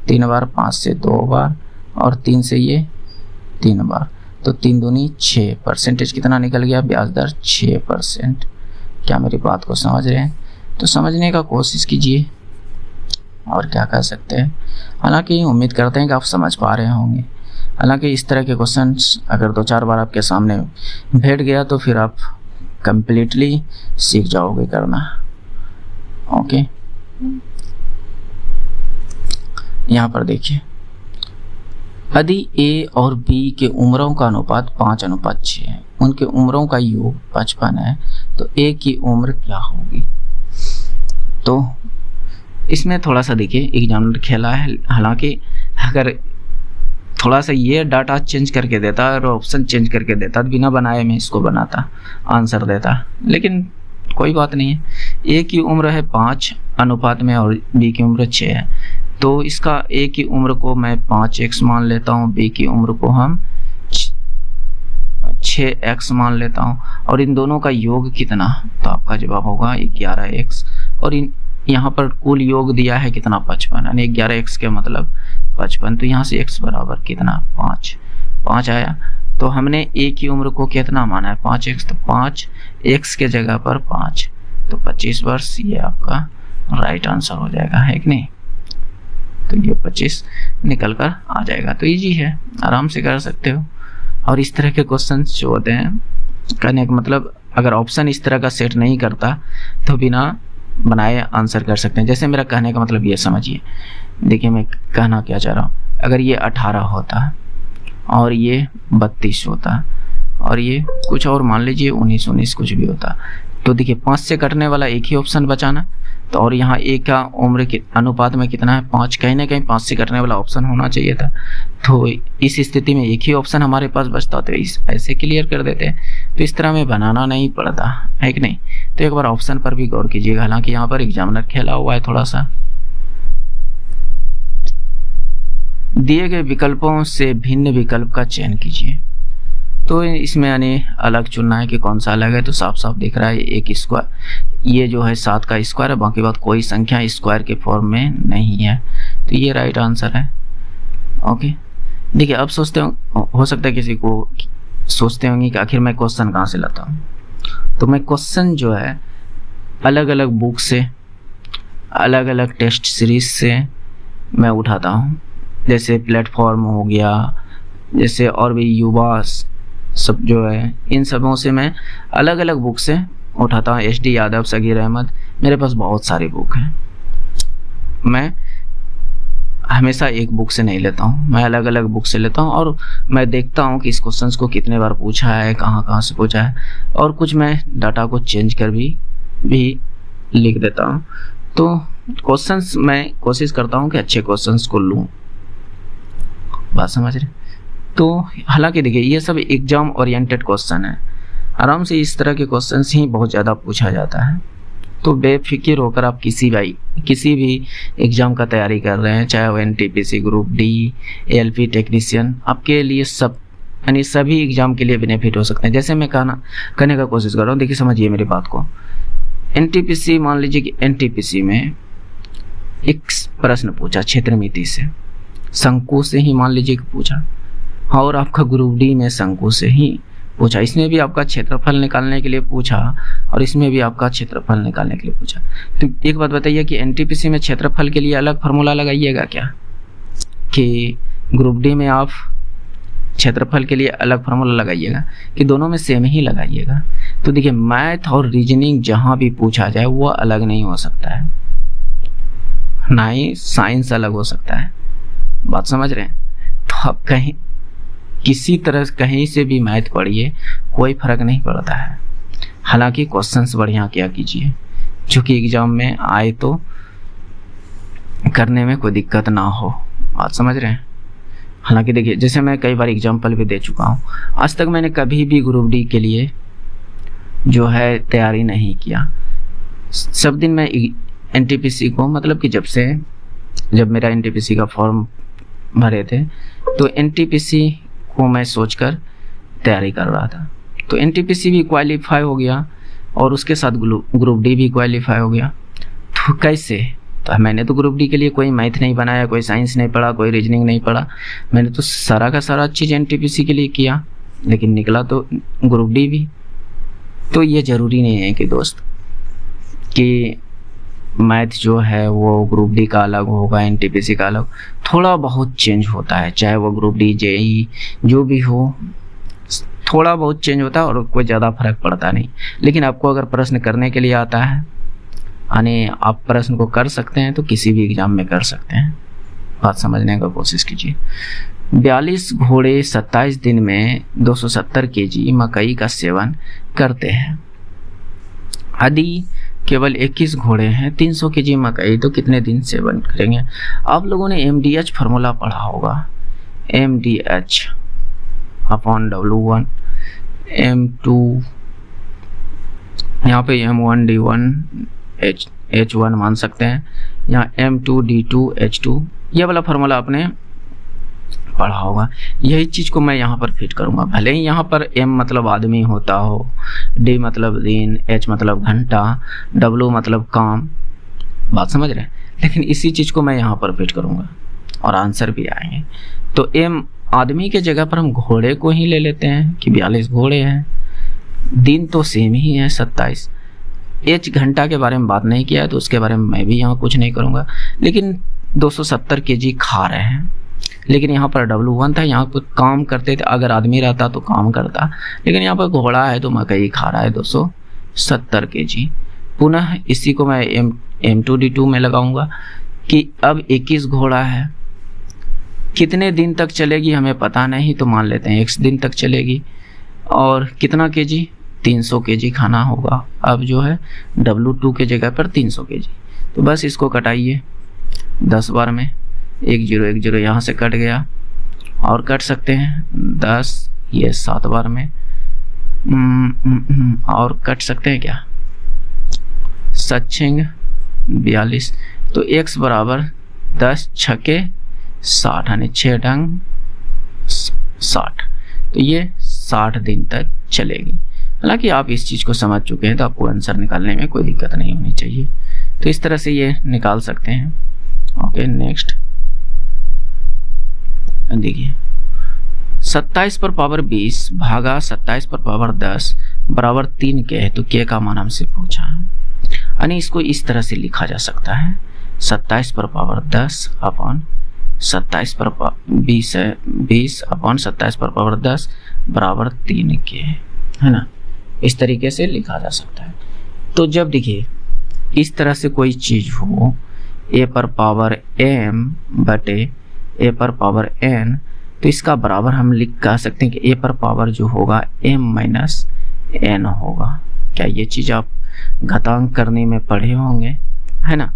3 बार, 5 से 2 बार और 3 से ये 3 बार, तो 3 दूनी 6। परसेंटेज कितना निकल गया? ब्याज दर 6%। क्या मेरी बात को समझ रहे हैं? तो समझने का कोशिश कीजिए, और क्या कह सकते हैं। हालांकि उम्मीद करते हैं कि आप समझ पा रहे होंगे। हालांकि इस तरह के क्वेश्चंस अगर 2-4 बार आपके सामने बैठ गया तो फिर आप कंप्लीटली सीख जाओगे करना। ओके, यहाँ पर देखिए, यदि ए और बी के उम्रों का अनुपात 5:6 है, उनके उम्रों का योग 55 है, तो ए की उम्र क्या होगी? तो इसमें थोड़ा सा देखिए एग्जामिनर खेला है। हालांकि अगर थोड़ा सा ये डाटा चेंज करके देता और ऑप्शन चेंज करके देता, बिना बनाए में इसको बनाता, आंसर देता, लेकिन कोई बात नहीं है। ए की उम्र है 5 अनुपात में और बी की उम्र 6 है, तो इसका ए की उम्र को मैं 5x मान लेता हूँ, बी की उम्र को हम 6x मान लेता हूँ, और इन दोनों का योग कितना? तो आपका जवाब होगा 11x। और यहाँ पर कुल योग दिया है कितना? 55, यानी 11x के मतलब 55। तो यहाँ से x बराबर कितना? 5 आया। तो हमने ए की उम्र को कितना माना है? 5x, तो 5x के जगह पर 5, तो 25 वर्ष। ये आपका राइट आंसर हो जाएगा, है कि नहीं? तो ये 25 निकल कर आ जाएगा। तो इजी है, आराम से कर सकते हो। और इस तरह के क्वेश्चन जो होते हैं, कहने का मतलब अगर ऑप्शन इस तरह का सेट नहीं करता तो बिना बनाए आंसर कर सकते हैं। जैसे मेरा कहने का मतलब ये समझिए, देखिए मैं कहना क्या चाह रहा हूँ, अगर ये 18 होता और ये 32 होता और ये कुछ और मान लीजिए 19 कुछ भी होता, तो देखिए 5 से कटने वाला एक ही ऑप्शन बचाना। तो और यहाँ ए का उम्र के अनुपात में कितना है? 5। कहीं ना कहीं 5 से कटने वाला ऑप्शन होना चाहिए था, तो इस स्थिति में एक ही ऑप्शन हमारे पास बचता, तो इस ऐसे क्लियर कर देते हैं। तो इस तरह में बनाना नहीं पड़ता, है कि नहीं? तो एक बार ऑप्शन पर भी गौर कीजिएगा। हालांकि यहाँ पर एग्जामिनर खेला हुआ है थोड़ा सा। दिए गए विकल्पों से भिन्न विकल्प का चयन कीजिए। तो इसमें यानी अलग चुनना है कि कौन सा अलग है। तो साफ साफ दिख रहा है एक स्क्वायर, ये जो है 7 का स्क्वायर है, बाकी बात कोई संख्या स्क्वायर के फॉर्म में नहीं है, तो ये राइट आंसर है। ओके, देखिए अब सोचते हो सकता है किसी को सोचते होंगे कि आखिर मैं क्वेश्चन कहाँ से लाता हूँ। तो मैं क्वेश्चन जो है अलग अलग बुक से, अलग अलग टेस्ट सीरीज से मैं उठाता हूँ। जैसे प्लेटफॉर्म हो गया, जैसे और भी युवा सब जो है, इन सबों से मैं अलग अलग बुक से उठाता हूँ। HD यादव, सगीर अहमद, मेरे पास बहुत सारी बुक हैं। मैं हमेशा एक बुक से नहीं लेता हूँ, मैं अलग अलग बुक से लेता हूँ और मैं देखता हूँ कि इस क्वेश्चन को कितने बार पूछा है, कहाँ कहाँ से पूछा है, और कुछ मैं डाटा को चेंज कर भी लिख देता हूँ। तो क्वेश्चंस मैं कोशिश करता हूँ कि अच्छे क्वेश्चंस को लूँ, बात समझ रहे? तो हालांकि देखिए ये सब एग्जाम ओरिएंटेड क्वेश्चन है, आराम से इस तरह के क्वेश्चंस ही बहुत ज़्यादा पूछा जाता है। तो बेफिक्र होकर आप किसी भी एग्ज़ाम का तैयारी कर रहे हैं, चाहे वो NTPC group D, ALP technician, आपके लिए सब यानी सभी एग्ज़ाम के लिए बेनिफिट हो सकते हैं। जैसे मैं कहने का कोशिश कर रहा हूँ, देखिए समझिए मेरी बात को। NTPC, मान लीजिए कि NTPC में एक प्रश्न पूछा क्षेत्र मिति से, शंकु से ही मान लीजिए कि पूछा, और आपका ग्रुप डी में शंकु से ही पूछा, इसमें भी आपका क्षेत्रफल निकालने के लिए पूछा और इसमें भी आपका क्षेत्रफल निकालने के लिए पूछा। तो एक बात बताइए कि एनटीपीसी में क्षेत्रफल के लिए अलग फार्मूला लगाइएगा क्या, कि ग्रुप डी में आप क्षेत्रफल के लिए अलग फार्मूला लगाइएगा, कि दोनों में सेम ही लगाइएगा? तो देखिए, मैथ और रीजनिंग जहाँ भी पूछा जाए वो अलग नहीं हो सकता है, ना ही साइंस अलग हो सकता है। बात समझ रहे हैं? तो आप कहीं किसी तरह कहीं से भी मैथ पढ़िए, कोई फर्क नहीं पड़ता है। हालांकि क्वेश्चंस बढ़िया क्या कीजिए, क्योंकि एग्जाम में आए तो करने में कोई दिक्कत ना हो। बात समझ रहे हैं? हालांकि देखिए, जैसे मैं कई बार एग्जाम्पल भी दे चुका हूँ, आज तक मैंने कभी भी ग्रुप डी के लिए जो है तैयारी नहीं किया। सब दिन मैं एनटीपीसी को, मतलब कि जब मेरा एनटीपीसी का फॉर्म भरे थे तो एनटीपीसी को मैं सोचकर तैयारी कर रहा था। तो एनटीपीसी भी क्वालिफाई हो गया और उसके साथ ग्रुप डी भी क्वालिफाई हो गया। तो कैसे? तो मैंने तो ग्रुप डी के लिए कोई मैथ नहीं बनाया, कोई साइंस नहीं पढ़ा, कोई रीजनिंग नहीं पढ़ा, मैंने तो सारा का सारा चीज़ एनटीपीसी के लिए किया, लेकिन निकला तो ग्रुप डी भी। तो ये ज़रूरी नहीं है कि दोस्त कि मैथ जो है वो ग्रुप डी का अलग होगा, एनटीपीसी का अलग, थोड़ा बहुत चेंज होता है, चाहे वो ग्रुप डी जेई जो भी हो, थोड़ा बहुत चेंज होता है और कोई ज़्यादा फर्क पड़ता नहीं। लेकिन आपको अगर प्रश्न करने के लिए आता है, यानी आप प्रश्न को कर सकते हैं, तो किसी भी एग्जाम में कर सकते हैं। बात समझने का कोशिश कीजिए। 42 घोड़े 27 दिन में 270 केजी मकई का सेवन करते हैं। यदि केवल 21 घोड़े हैं 300 केजी मकई, तो कितने दिन सेवन करेंगे? आप लोगों ने MDH फार्मूला पढ़ा होगा, MDH अपॉन W1 M2, यहाँ पे M1 D1 H1 मान सकते हैं, यहाँ M2 D2 H2, ये वाला फार्मूला आपने पढ़ा होगा। यही चीज़ को मैं यहाँ पर फिट करूँगा। भले ही यहाँ पर M मतलब आदमी होता हो, D मतलब दिन, H मतलब घंटा, W मतलब काम, बात समझ रहे हैं, लेकिन इसी चीज़ को मैं यहाँ पर फिट करूँगा और आंसर भी आएंगे। तो M आदमी के जगह पर हम घोड़े को ही ले लेते हैं कि 42 घोड़े हैं, दिन तो सेम ही है 27। H घंटा के बारे में बात नहीं किया है, तो उसके बारे में मैं भी यहाँ कुछ नहीं करूँगा। लेकिन 270 केजी खा रहे हैं, लेकिन यहाँ पर W1 था, यहाँ पर काम करते थे, अगर आदमी रहता तो काम करता, लेकिन यहाँ पर घोड़ा है तो मकई खा रहा है 270 केजी। पुनः इसी को मैं M2 D2 में लगाऊंगा कि अब 21 घोड़ा है, कितने दिन तक चलेगी हमें पता नहीं, तो मान लेते हैं 1 दिन तक चलेगी, और कितना केजी? 300 केजी खाना होगा। अब जो है W2 के जगह पर 300 केजी, तो बस इसको कटाइए 10 बार में, 1 0 1 0 यहाँ से कट गया, और कट सकते हैं 10, ये 7 बार में, और कट सकते हैं क्या? 7 42, तो x बराबर 10 छके 60, यानी 6 ढंग 60, तो ये 60 दिन तक चलेगी। हालांकि आप इस चीज़ को समझ चुके हैं, तो आपको आंसर निकालने में कोई दिक्कत नहीं होनी चाहिए। तो इस तरह से ये निकाल सकते हैं। ओके, नेक्स्ट देखिए, 27 पर पावर 20 भागा 27 पर पावर 10 बराबर 3 के है, तो के का मान हमसे पूछा है, यानी इसको इस तरह से लिखा जा सकता है, 27 पर पावर 10 अपॉन 27 पर 20 है, 20 अपॉन 27 पर पावर 10 बराबर 3 के, है ना। इस तरीके से लिखा जा सकता है। तो जब देखिए इस तरह से कोई चीज़ हो, a पर पावर m बटे a पर पावर n, तो इसका बराबर हम कह सकते हैं कि a पर पावर जो होगा m माइनस n होगा। क्या ये चीज़ आप घातांक करने में पढ़े होंगे, है ना।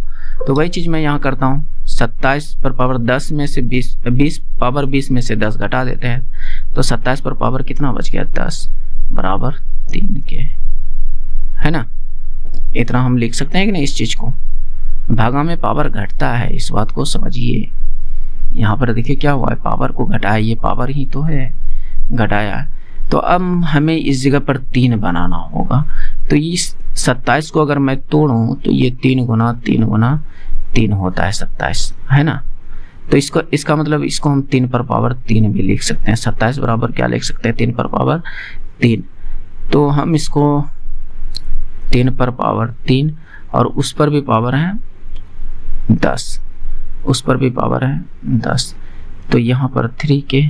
तो वही चीज़ मैं यहाँ करता हूँ, 27 पर पावर 10 में से 20 पावर 20 में से 10 घटा देते हैं, तो 27 पर पावर कितना बच गया? 10 बराबर 3 के, है ना। इतना हम लिख सकते हैं कि नहीं इस चीज़ को। भागा में पावर घटता है, इस बात को समझिए। यहाँ पर देखिए क्या हुआ है, पावर को घटाया, ये पावर ही तो है, घटाया है। तो अब हमें इस जगह पर 3 बनाना होगा। तो इस 27 को अगर मैं तोड़ूं तो ये 3 गुना 3 गुना 3 होता है 27, है ना। तो इसका मतलब इसको हम 3 पर पावर 3 भी लिख सकते हैं। 27 बराबर क्या लिख सकते हैं? 3 पर पावर 3, तो हम इसको 3 पर पावर 3 और उस पर भी पावर है 10, उस पर भी पावर है 10, तो यहाँ पर 3k,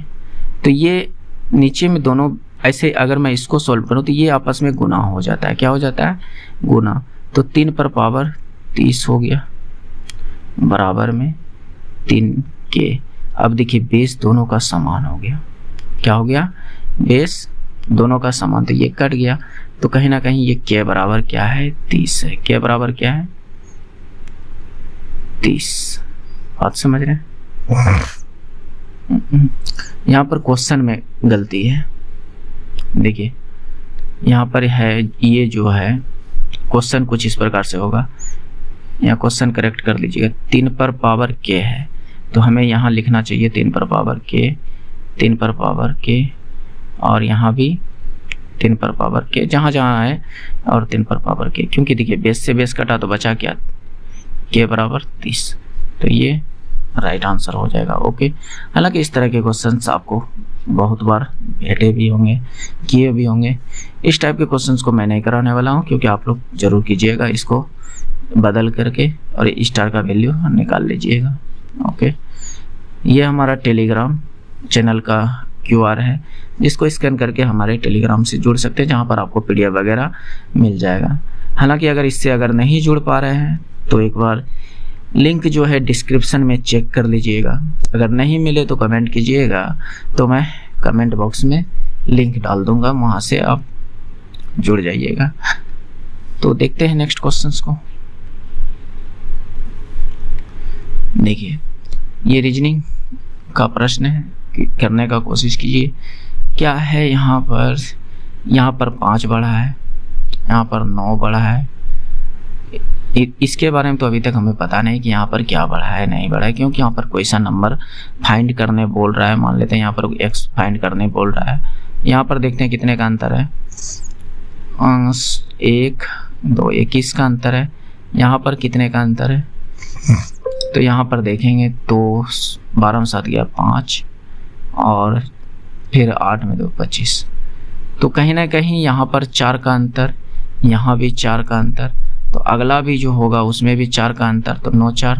तो ये नीचे में दोनों ऐसे अगर मैं इसको सॉल्व करूँ तो ये आपस में गुना हो जाता है। क्या हो जाता है? गुना। तो 3 पर पावर 30 हो गया बराबर में 3k। अब देखिए बेस दोनों का समान हो गया। क्या हो गया? बेस दोनों का समान, तो ये कट गया, तो कहीं ना कहीं ये k बराबर क्या है? 30 है। k बराबर क्या है? 30। बात समझ रहे हैं? यहाँ पर क्वेश्चन में गलती है। देखिए यहाँ पर है, ये जो है क्वेश्चन कुछ इस प्रकार से होगा, यहाँ क्वेश्चन करेक्ट कर लीजिएगा। 3 पर पावर k है, तो हमें यहाँ लिखना चाहिए 3 पर पावर k, 3 पर पावर k, और यहाँ भी 3 पर पावर k, जहाँ जहाँ है, और 3 पर पावर k, क्योंकि देखिए बेस से बेस कटा तो बचा क्या? k बराबर 30, तो ये राइट आंसर हो जाएगा। ओके, हालांकि इस तरह के क्वेश्चंस आपको बहुत बार भेटे भी होंगे, किए भी होंगे। इस टाइप के क्वेश्चंस को मैं नहीं कराने वाला हूं, क्योंकि आप लोग जरूर कीजिएगा, इसको बदल करके और स्टार का वैल्यू निकाल लीजिएगा। ओके, ये हमारा टेलीग्राम चैनल का QR है, जिसको स्कैन करके हमारे टेलीग्राम से जुड़ सकते हैं, जहाँ पर आपको PDF वगैरह मिल जाएगा। हालांकि अगर इससे अगर नहीं जुड़ पा रहे हैं तो एक बार लिंक जो है डिस्क्रिप्शन में चेक कर लीजिएगा। अगर नहीं मिले तो कमेंट कीजिएगा, तो मैं कमेंट बॉक्स में लिंक डाल दूंगा, वहां से आप जुड़ जाइएगा। तो देखते हैं नेक्स्ट क्वेश्चंस को। देखिए ये रीजनिंग का प्रश्न है, करने का कोशिश कीजिए। क्या है यहाँ पर 5 बढ़ा है, यहाँ पर 9 बढ़ा है। इसके बारे में तो अभी तक हमें पता नहीं कि यहाँ पर क्या बढ़ा है नहीं बढ़ा है, क्योंकि यहाँ पर कोई सा नंबर फाइंड करने बोल रहा है। मान लेते हैं यहाँ पर x फाइंड करने बोल रहा है। यहाँ पर देखते हैं कितने का अंतर है, 1 2 21 का अंतर है। यहाँ पर कितने का अंतर है, तो यहाँ पर देखेंगे तो 12 में 7 गया 5, और फिर 8 में 2 25, तो कहीं ना कहीं यहाँ पर 4 का अंतर, यहाँ भी 4 का अंतर, तो अगला भी जो होगा उसमें भी 4 का अंतर, तो 9 4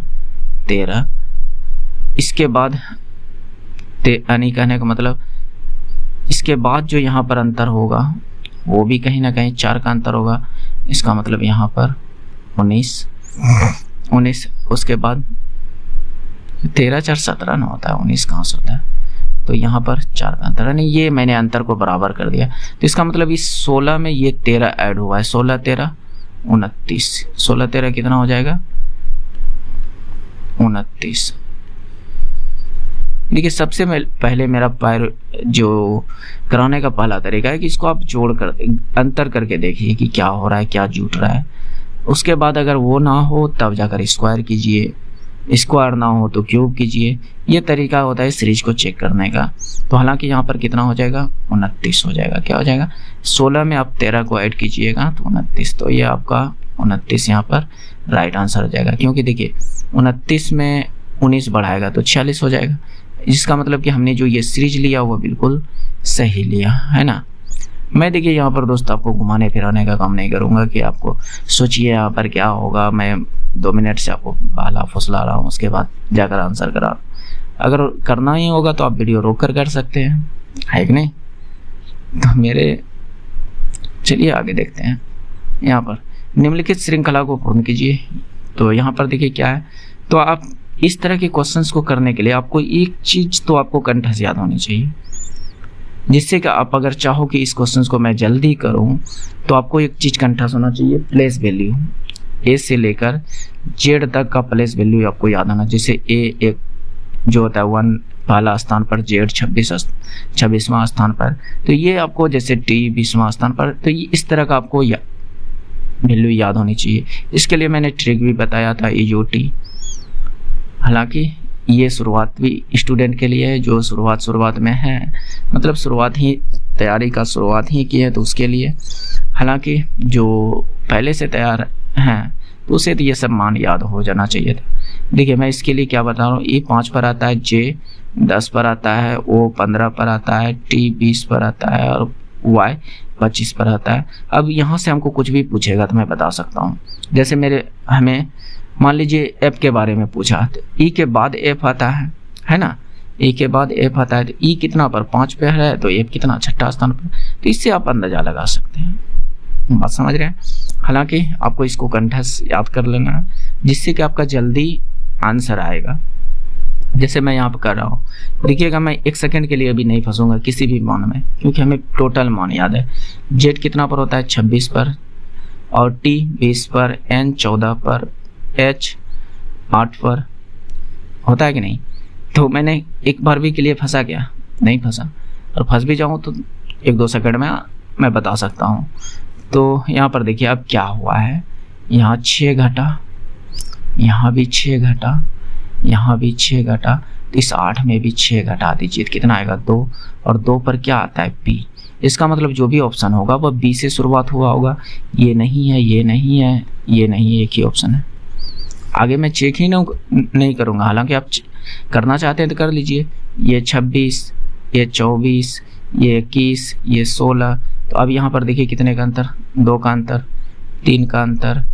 13। इसके बाद यानी कहने का मतलब इसके बाद जो यहाँ पर अंतर होगा वो भी कहीं ना कहीं 4 का अंतर होगा। इसका मतलब यहाँ पर 19, उसके बाद 13 4 17 ना होता है, 19 कहाँ से होता है, तो यहाँ पर 4 का अंतर है। नहीं, ये मैंने अंतर को बराबर कर दिया, तो इसका मतलब इस 16 में ये 13 ऐड हुआ है, 16 13 29, 16 13 कितना हो जाएगा 29। देखिए सबसे पहले मेरा पैर जो कराने का पहला तरीका है कि इसको आप जोड़ कर अंतर करके देखिए कि क्या हो रहा है, क्या जुट रहा है। उसके बाद अगर वो ना हो तब जाकर स्क्वायर कीजिए, स्क्वायर ना हो तो क्यूब कीजिए। ये तरीका होता है सीरीज को चेक करने का। तो हालांकि यहाँ पर कितना हो जाएगा 29 हो जाएगा। क्या हो जाएगा 16 में आप 13 को ऐड कीजिएगा तो 29, तो ये आपका 29 यहाँ पर राइट आंसर हो जाएगा। क्योंकि देखिए 29 में 19 बढ़ाएगा तो 46 हो जाएगा, जिसका मतलब कि हमने जो ये सीरीज लिया वो बिल्कुल सही लिया है ना। मैं देखिए यहाँ पर दोस्त आपको घुमाने फिराने का काम नहीं करूँगा कि आपको सोचिए यहाँ पर क्या होगा। मैं 2 मिनट से आपको बाला फुसला रहा हूँ, उसके बाद जाकर आंसर करा रहा हूँ। अगर करना ही होगा तो आप वीडियो रोक कर सकते हैं, है कि नहीं। तो मेरे चलिए आगे देखते हैं। यहाँ पर निम्नलिखित श्रृंखला को पूर्ण कीजिए। तो यहाँ पर देखिए क्या है, तो आप इस तरह के क्वेश्चंस को करने के लिए आपको एक चीज तो आपको कंठ से याद होनी चाहिए, जिससे कि आप अगर चाहो कि इस क्वेश्चंस को मैं जल्दी करूं तो आपको एक चीज कंठस्थ होना चाहिए, प्लेस वैल्यू। ए से लेकर जेड तक का प्लेस वैल्यू आपको याद आना। जैसे ए एक जो होता है 1 पहला स्थान पर, जेड 26वां स्थान पर, तो ये आपको जैसे टी 20वां स्थान पर, तो ये इस तरह का आपको वैल्यू याद होनी चाहिए। इसके लिए मैंने ट्रिक भी बताया था EOT। हालांकि ये शुरुआत भी स्टूडेंट के लिए है जो शुरुआत में है, मतलब शुरुआत ही तैयारी का शुरुआत ही की है तो उसके लिए। हालांकि जो पहले से तैयार हैं तो उसे तो ये सब मान याद हो जाना चाहिए था। देखिए मैं इसके लिए क्या बता रहा हूँ, E 5 पर आता है, J 10 पर आता है, O 15 पर आता है, T 20 पर आता है और y 25 पर आता है। अब यहाँ से हमको कुछ भी पूछेगा तो मैं बता सकता हूँ। जैसे हमें मान लीजिए f के बारे में पूछा, तो e के बाद f आता है ना, e के बाद f आता है, तो e कितना पर 5 पे है, तो f कितना 6ठा स्थान पर। तो इससे आप अंदाजा लगा सकते हैं। बात समझ रहे हैं। हालांकि आपको इसको कंठस्थ याद कर लेना है, जिससे कि आपका जल्दी आंसर आएगा। जैसे मैं यहाँ पर कर रहा हूँ, देखिएगा मैं 1 सेकंड के लिए भी नहीं फंसूंगा किसी भी मान में, क्योंकि हमें टोटल मान याद है। z कितना पर होता है 26 पर, और t 20 पर, n 14 पर, h 8 पर होता है कि नहीं। तो मैंने एक बार भी के लिए फंसा क्या, नहीं फंसा, और फंस भी जाऊँ तो 1-2 सेकंड में मैं बता सकता हूँ। तो यहाँ पर देखिए अब क्या हुआ है, यहाँ 6 घटा, यहाँ भी 6 घटा, यहाँ भी 6 घटा, तो इस 8 में भी 6 घटा दीजिए, कितना आएगा 2, और 2 पर क्या आता है p। इसका मतलब जो भी ऑप्शन होगा वह b से शुरुआत हुआ होगा। ये नहीं है, ये नहीं है, ये नहीं है, एक ही ऑप्शन है। आगे मैं चेक ही नहीं करूँगा, हालांकि आप करना चाहते हैं तो कर लीजिए। ये 26, ये 24, ये 21, ये 16। तो अब यहाँ पर देखिए कितने का अंतर, 2 का अंतर, 3 का अंतर,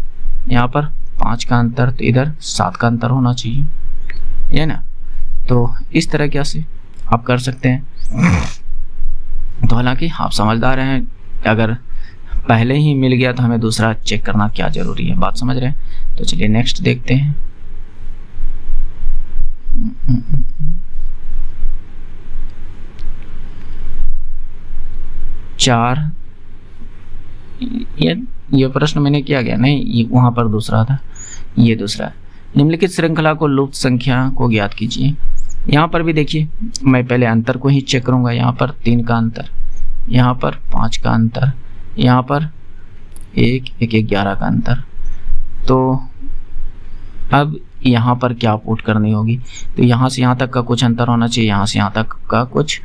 यहाँ पर 5 का अंतर, तो इधर 7 का अंतर होना चाहिए, ये ना। तो इस तरह क्या से आप कर सकते हैं। तो हालांकि आप समझदार हैं, अगर पहले ही मिल गया तो हमें दूसरा चेक करना क्या जरूरी है। बात समझ रहे हैं। तो चलिए नेक्स्ट देखते हैं। चार, ये प्रश्न मैंने किया गया नहीं, ये वहां पर दूसरा था, ये दूसरा। निम्नलिखित श्रृंखला को लुप्त संख्या को ज्ञात कीजिए। यहाँ पर भी देखिए मैं पहले अंतर को ही चेक करूंगा। यहाँ पर 3 का अंतर, यहाँ पर 5 का अंतर, यहाँ पर 11 का अंतर। तो अब यहाँ पर क्या पुट करनी होगी, तो यहाँ से यहाँ तक का कुछ अंतर होना चाहिए, यहाँ से यहाँ तक का कुछ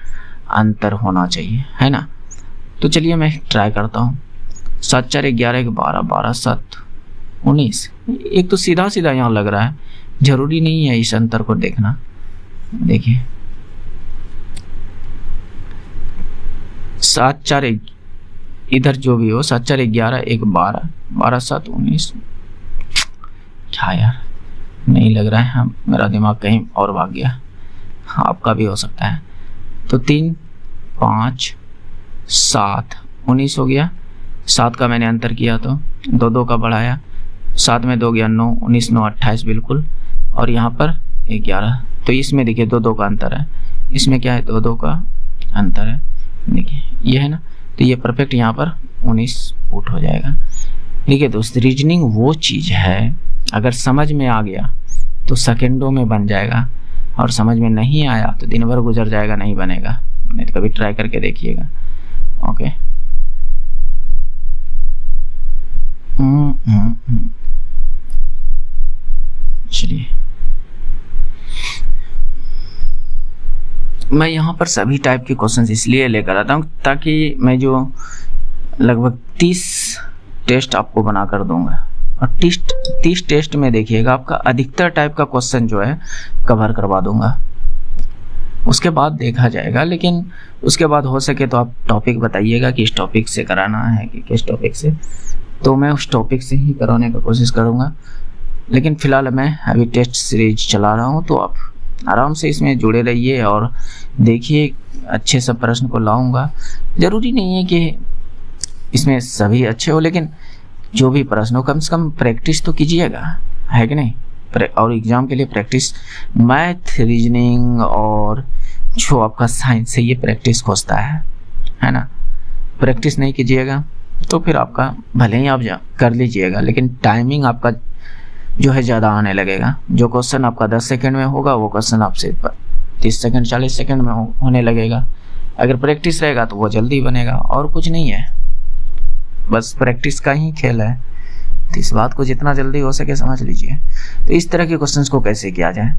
अंतर होना चाहिए, है ना। तो चलिए मैं ट्राई करता हूँ। 7 4 11 12, 12 7 19। एक तो सीधा सीधा यहाँ लग रहा है, जरूरी नहीं है इस अंतर को देखना। देखिए 7 4 इधर जो भी हो, 7 4 11 1 12, 12 7 19। क्या यार, नहीं लग रहा है, हाँ मेरा दिमाग कहीं और भाग गया। हाँ आपका भी हो सकता है। तो 3 5 7 19 हो गया। 7 का मैंने अंतर किया तो 2 2 का बढ़ाया, 7 में 2 गया 9, 19 9 28 बिल्कुल, और यहाँ पर 11। तो इसमें देखिए 2 2 का अंतर है, इसमें क्या है 2 2 का अंतर है, देखिए ये है ना। तो ये परफेक्ट यहाँ पर 19 पुट हो जाएगा। देखिए दोस्त, रीजनिंग वो चीज़ है, अगर समझ में आ गया तो सेकंडों में बन जाएगा, और समझ में नहीं आया तो दिन भर गुजर जाएगा, नहीं बनेगा। नहीं तो कभी ट्राई करके देखिएगा। ओके चलिए, मैं यहाँ पर सभी टाइप के क्वेश्चंस इसलिए लेकर आता हूँ ताकि मैं जो लगभग 30 टेस्ट आपको बना कर दूंगा, और 30 टेस्ट में देखिएगा आपका अधिकतर टाइप का क्वेश्चन जो है कवर करवा दूंगा। उसके बाद देखा जाएगा, लेकिन उसके बाद हो सके तो आप टॉपिक बताइएगा कि इस टॉपिक से कराना है कि किस टॉपिक से, तो मैं उस टॉपिक से ही कराने का कोशिश करूँगा। लेकिन फ़िलहाल मैं अभी टेस्ट सीरीज चला रहा हूँ, तो आप आराम से इसमें जुड़े रहिए और देखिए, अच्छे सब प्रश्न को लाऊंगा। ज़रूरी नहीं है कि इसमें सभी अच्छे हो, लेकिन जो भी प्रश्न हो कम से कम प्रैक्टिस तो कीजिएगा, है कि नहीं। और एग्ज़ाम के लिए प्रैक्टिस, मैथ रीजनिंग और जो आपका साइंस है ये प्रैक्टिस खोजता है ना। प्रैक्टिस नहीं कीजिएगा तो फिर आपका भले ही आप कर लीजिएगा, लेकिन टाइमिंग आपका जो है ज़्यादा आने लगेगा। जो क्वेश्चन आपका 10 सेकंड में होगा वो क्वेश्चन आपसे 30 सेकंड 40 सेकंड में होने लगेगा। अगर प्रैक्टिस रहेगा तो वो जल्दी बनेगा, और कुछ नहीं है, बस प्रैक्टिस का ही खेल है। तो इस बात को जितना जल्दी हो सके समझ लीजिए। तो इस तरह के क्वेश्चंस को कैसे किया जाए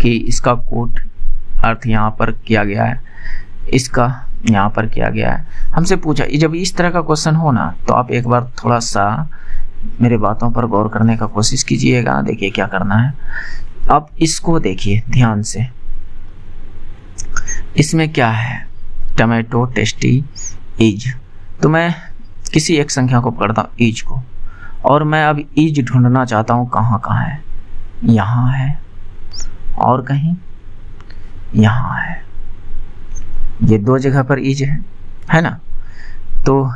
कि इसका कोट अर्थ यहाँ पर किया गया है, इसका यहाँ पर किया गया है, हमसे पूछा। जब इस तरह का क्वेश्चन हो ना, तो आप एक बार थोड़ा सा मेरे बातों पर गौर करने का कोशिश कीजिएगा। देखिए क्या करना है, आप इसको देखिए ध्यान से। इसमें क्या है, टमाटो टेस्टी इज। तो मैं किसी एक संख्या को पकड़ता हूँ इज को, और मैं अब इज ढूंढना चाहता हूँ कहाँ कहाँ है। यहाँ है और कहीं यहाँ है, ये दो जगह पर इज है ना। तो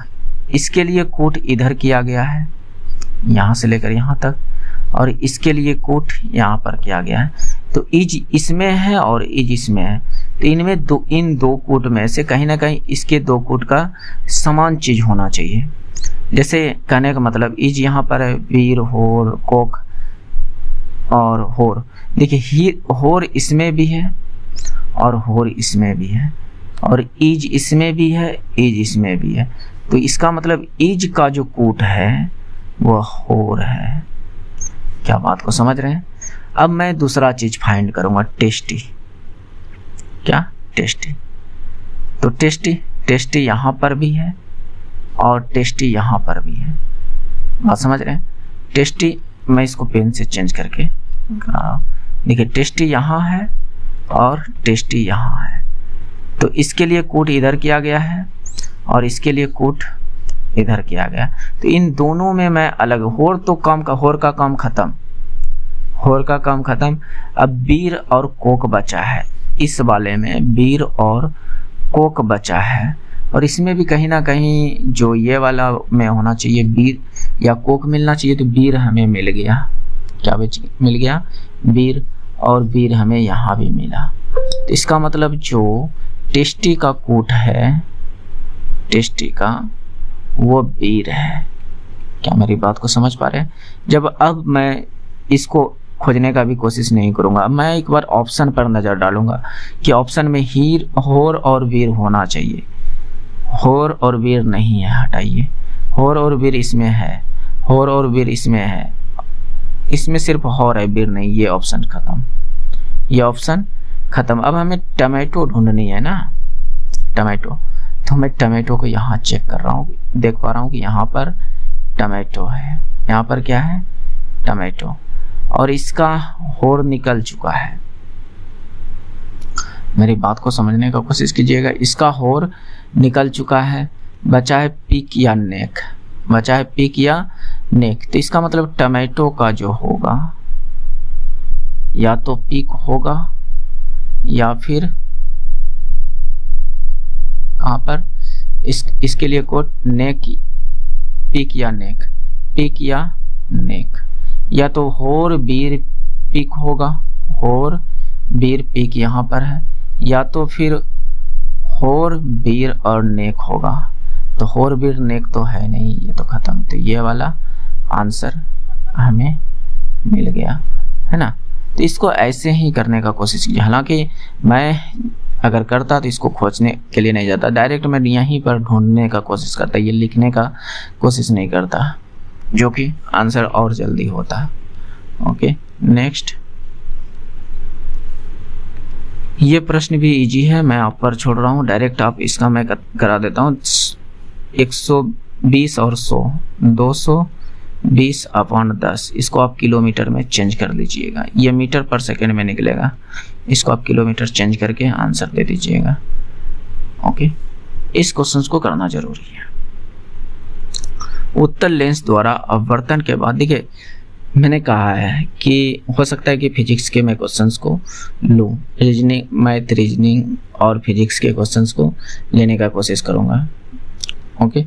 इसके लिए कोट इधर किया गया है, यहाँ से लेकर यहाँ तक, और इसके लिए कोट यहाँ पर किया गया है। तो इज इसमें है और इज इसमें है, तो इनमें इन दो कोट में से कहीं ना कहीं इसके दो कोट का समान चीज होना चाहिए। जैसे कहने का मतलब इज यहाँ पर है वीर, होर, कोक और होर। देखिए होर इसमें भी है और होर इसमें भी है, और इज इसमें भी है, इज इसमें भी है। तो इसका मतलब इज का जो कोट है वह होर है। क्या बात को समझ रहे हैं? अब मैं दूसरा चीज फाइंड करूंगा, टेस्टी। क्या? टेस्टी। तो टेस्टी यहां पर भी है और टेस्टी यहां पर भी है। बात समझ रहे हैं? टेस्टी, मैं इसको पेन से चेंज करके देखिए, टेस्टी यहां है और टेस्टी यहां है। तो इसके लिए कोट इधर किया गया है और इसके लिए कोट इधर किया गया। तो इन दोनों में मैं अलग, होर का काम खत्म, होर का काम खत्म। अब बीर और कोक बचा है, इस वाले में बीर और कोक बचा है, और इसमें भी कहीं ना कहीं जो ये वाला में होना चाहिए बीर या कोक मिलना चाहिए, तो बीर हमें मिल गया। क्या मिल गया? बीर, और बीर हमें यहाँ भी मिला। तो इसका मतलब जो टेस्टी का कोट है, टेस्टी का, वो बीर है। क्या मेरी बात को समझ पा रहे हैं? जब अब मैं इसको खोजने का भी कोशिश नहीं करूंगा, मैं एक बार ऑप्शन पर नजर डालूंगा कि ऑप्शन में हीर, होर और वीर होना चाहिए। होर और वीर नहीं है, हटाइए। होर और वीर इसमें है, होर और वीर इसमें है, इसमें सिर्फ होर है, वीर नहीं। ये ऑप्शन खत्म, ये ऑप्शन खत्म। अब हमें टमाटो ढूंढनी है ना, टमाटो। तो मैं टमाटो को यहाँ चेक कर रहा हूँ, देख पा रहा हूँ कि यहाँ पर टमाटो है, यहाँ पर क्या है? टमाटो, और इसका होर निकल चुका है। मेरी बात को समझने का कोशिश कीजिएगा, इसका होर निकल चुका है, बचा है पिक या नेक, बचा है पिक या नेक। तो इसका मतलब टमाटो का जो होगा या तो पिक होगा या फिर कहाँ पर, इसके लिए कोट नेक, पिक या नेक, पिक या नेक। या तो होर बीर पिक होगा, होर बीर पिक यहाँ पर है, या तो फिर होर बीर और नेक होगा। तो होर बीर नेक तो है नहीं, ये तो खत्म। तो ये वाला आंसर हमें मिल गया, है ना। तो इसको ऐसे ही करने का कोशिश कीजिए। हालांकि मैं अगर करता तो इसको खोजने के लिए नहीं जाता, डायरेक्ट मैं यहीं पर ढूंढने का कोशिश करता, ये लिखने का कोशिश नहीं करता, जो कि आंसर और जल्दी होता है। Okay, next. ये प्रश्न भी इजी है, मैं आप पर छोड़ रहा हूँ, डायरेक्ट आप इसका मैं करा देता हूँ। 120 और 100, 220/10, इसको आप किलोमीटर में चेंज कर लीजिएगा। ये मीटर पर सेकंड में निकलेगा, इसको आप किलोमीटर चेंज करके आंसर दे दीजिएगा। ओके, इस क्वेश्चन को करना जरूरी है। उत्तल लेंस द्वारा अपवर्तन के बाद, देखिए मैंने कहा है कि हो सकता है कि फिजिक्स के मैं क्वेश्चंस को लूँ, रीजनिंग, मैथ, रीजनिंग और फिजिक्स के क्वेश्चंस को लेने का कोशिश करूँगा। ओके,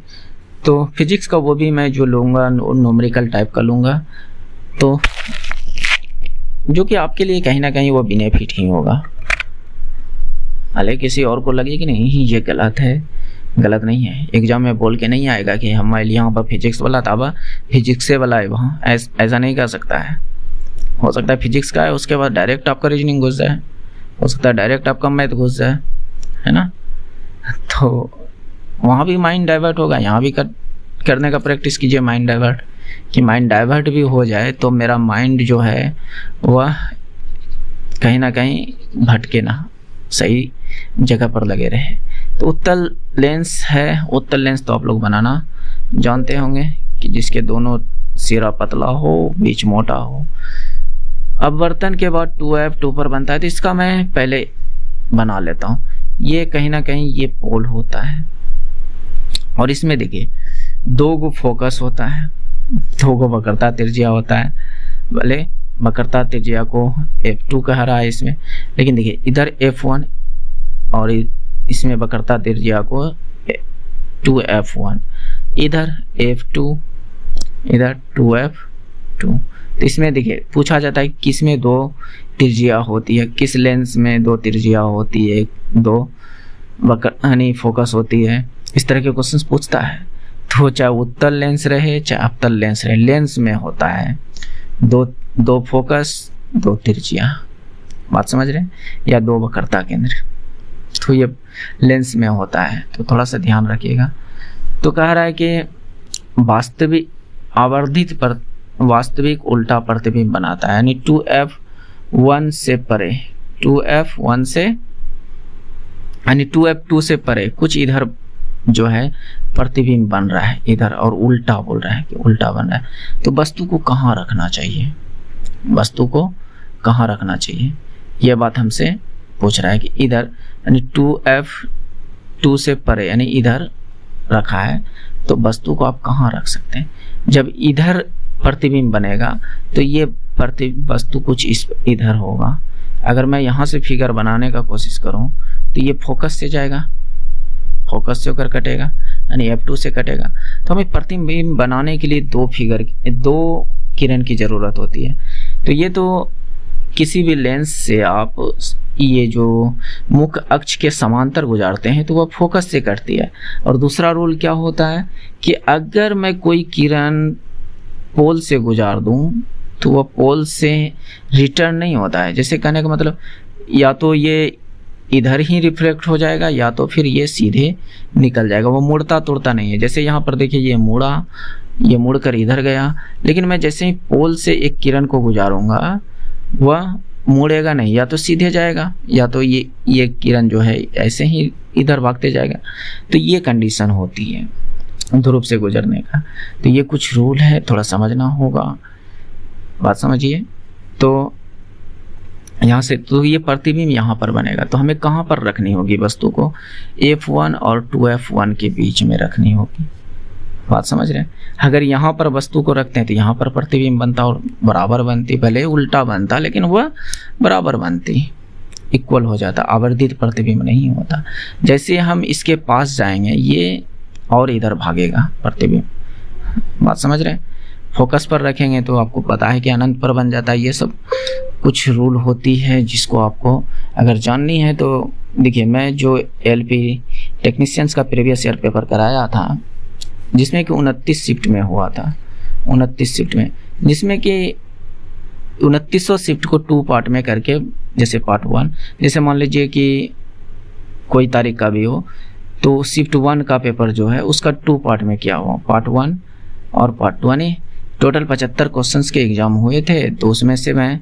तो फिजिक्स का वो भी मैं जो लूँगा न्यूमेरिकल टाइप का लूँगा, तो जो कि आपके लिए कहीं ना कहीं वो बेनिफिट ही होगा। हालांकि किसी और को लगे कि नहीं ये गलत है, गलत नहीं है। एग्जाम में बोल के नहीं आएगा कि हमारे यहाँ पर फिजिक्स वाला था, फिजिक्स से वाला है वहाँ, ऐसा नहीं कर सकता है। हो सकता है फिजिक्स का है, उसके बाद डायरेक्ट आपका रीजनिंग घुस जाए, हो सकता है डायरेक्ट आपका मैथ घुस जाए, है ना। तो वहाँ भी माइंड डाइवर्ट होगा, यहाँ भी करने का प्रैक्टिस कीजिए माइंड डाइवर्ट, कि माइंड डाइवर्ट भी हो जाए तो मेरा माइंड जो है वह कहीं ना कहीं भटके ना, सही जगह पर लगे रहे। तो उत्तल लेंस है, उत्तल लेंस तो आप लोग बनाना जानते होंगे कि जिसके दोनों सिरा पतला हो, बीच मोटा हो। अपवर्तन के बाद 2f 2 पर बनता है, तो इसका मैं पहले बना लेता हूँ। ये कहीं ना कहीं ये पोल होता है और इसमें देखिए 2 गो फोकस होता है, 2 गो वक्रता त्रिज्या होता है। भले वक्रता त्रिज्या को F2 कह रहा है इसमें, लेकिन देखिए इधर F1 और इसमें वक्रता त्रिज्या को 2F1, इधर F2, इधर 2F2। तो इसमें देखिए पूछा जाता है किस में 2 त्रिज्या होती है, किस लेंस में 2 त्रिज्या होती है, 2 यानी फोकस होती है, इस तरह के क्वेश्चंस पूछता है। तो चाहे उत्तल लेंस रहे चाहे अवतल लेंस रहे, लेंस में होता है 2 फोकस 2 त्रिज्या, बात समझ रहे हैं, या 2 वक्रता केंद्र, तो ये लेंस में होता है। तो थोड़ा सा ध्यान रखिएगा। तो कह रहा है कि वास्तविक आवर्धित पर वास्तविक उल्टा प्रतिबिंब बनाता है, यानी 2F1 से परे, 2F1 से यानी 2F2 से परे कुछ इधर जो है प्रतिबिंब बन रहा है इधर, और उल्टा बोल रहा है कि उल्टा बन रहा है। तो वस्तु को कहाँ रखना चाहिए, वस्तु को कहाँ रखना चाहिए, यह बात हमसे पूछ रहा है कि इधर, यानी 2F2 से परे यानी इधर रखा है, तो वस्तु को आप कहाँ रख सकते हैं। जब इधर प्रतिबिंब बनेगा तो ये वस्तु कुछ इस इधर होगा। अगर मैं यहाँ से फिगर बनाने का कोशिश करूँ तो ये फोकस से जाएगा, फोकस से होकर कटेगा, यानी F2 से कटेगा। तो हमें प्रतिबिंब बनाने के लिए 2 किरण की ज़रूरत होती है। तो ये तो किसी भी लेंस से आप ये जो मुख्य अक्ष के समांतर गुजारते हैं तो वह फोकस से कटती है। और दूसरा रूल क्या होता है कि अगर मैं कोई किरण पोल से गुजार दूं तो वह पोल से रिटर्न नहीं होता है। जैसे कहने का मतलब या तो ये इधर ही रिफ्लेक्ट हो जाएगा या तो फिर ये सीधे निकल जाएगा, वो मुड़ता तुड़ता नहीं है। जैसे यहाँ पर देखिए ये मुड़ा, ये मुड़कर इधर गया, लेकिन मैं जैसे ही पोल से एक किरण को गुजारूंगा वह मुड़ेगा नहीं, या तो सीधे जाएगा या तो ये किरण जो है ऐसे ही इधर भागते जाएगा। तो ये कंडीशन होती है ध्रुव से गुजरने का। तो ये कुछ रूल है, थोड़ा समझना होगा, बात समझिए। तो यहाँ से तो ये प्रतिबिंब यहाँ पर बनेगा, तो हमें कहाँ पर रखनी होगी वस्तु को, F1 और 2F1 के बीच में रखनी होगी, बात समझ रहे हैं। अगर यहाँ पर वस्तु को रखते हैं तो यहाँ पर प्रतिबिंब बनता और बराबर बनती, भले उल्टा बनता लेकिन वह बराबर बनती, इक्वल हो जाता, आवर्धित प्रतिबिंब नहीं होता। जैसे हम इसके पास जाएंगे ये और इधर भागेगा प्रतिबिंब, बात समझ रहे हैं। फोकस पर रखेंगे तो आपको पता है कि अनंत पर बन जाता है। ये सब कुछ रूल होती है जिसको आपको अगर जाननी है तो देखिए, मैं जो LP टेक्नीशियंस का प्रीवियस ईयर पेपर कराया था जिसमें कि 29 शिफ्ट में हुआ था, 29 शिफ्ट में, जिसमें कि 2900 शिफ्ट को 2 पार्ट में करके, जैसे पार्ट 1, जैसे मान लीजिए कि कोई तारीख का भी हो तो शिफ्ट 1 का पेपर जो है उसका 2 पार्ट में किया हुआ, पार्ट 1 और पार्ट 2 ने टोटल 75 क्वेश्चंस के एग्जाम हुए थे। तो उसमें से मैं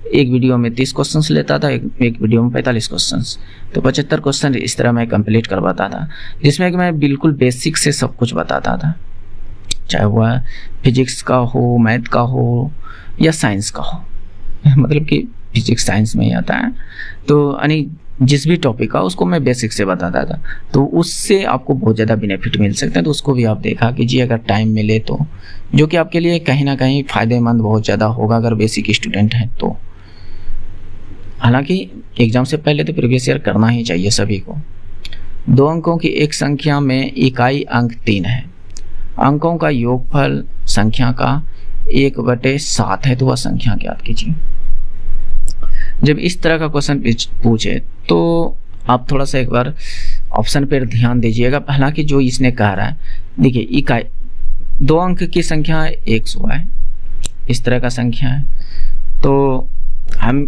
एक वीडियो में 30 क्वेश्चंस लेता था, एक वीडियो में 45 क्वेश्चंस, तो 75 क्वेश्चन इस तरह मैं कंप्लीट करवाता था, जिसमें कि मैं बिल्कुल बेसिक से सब कुछ बताता था, चाहे वह फिजिक्स का हो, मैथ का हो या साइंस का हो, मतलब कि फिजिक्स साइंस में ही आता है। तो यानी जिस भी टॉपिक का उसको मैं बेसिक से बताता था, तो उससे आपको बहुत ज़्यादा बेनिफिट मिल सकते हैं। तो उसको भी आप देखा कीजिए अगर टाइम मिले तो, जो कि आपके लिए कहीं ना कहीं फ़ायदेमंद बहुत ज़्यादा होगा अगर बेसिक स्टूडेंट हैं तो। हालांकि एग्ज़ाम से पहले तो प्रीवियस ईयर करना ही चाहिए सभी को। 2 अंकों की एक संख्या में इकाई अंक 3 है, अंकों का योगफल संख्या का 1/7 है, तो वह संख्या ज्ञात कीजिए। जब इस तरह का क्वेश्चन पूछे तो आप थोड़ा सा एक बार ऑप्शन पर ध्यान दीजिएगा। हालांकि जो इसने कह रहा है, देखिए इकाई 2 अंक की संख्या 100 है, इस तरह का संख्या है, तो हम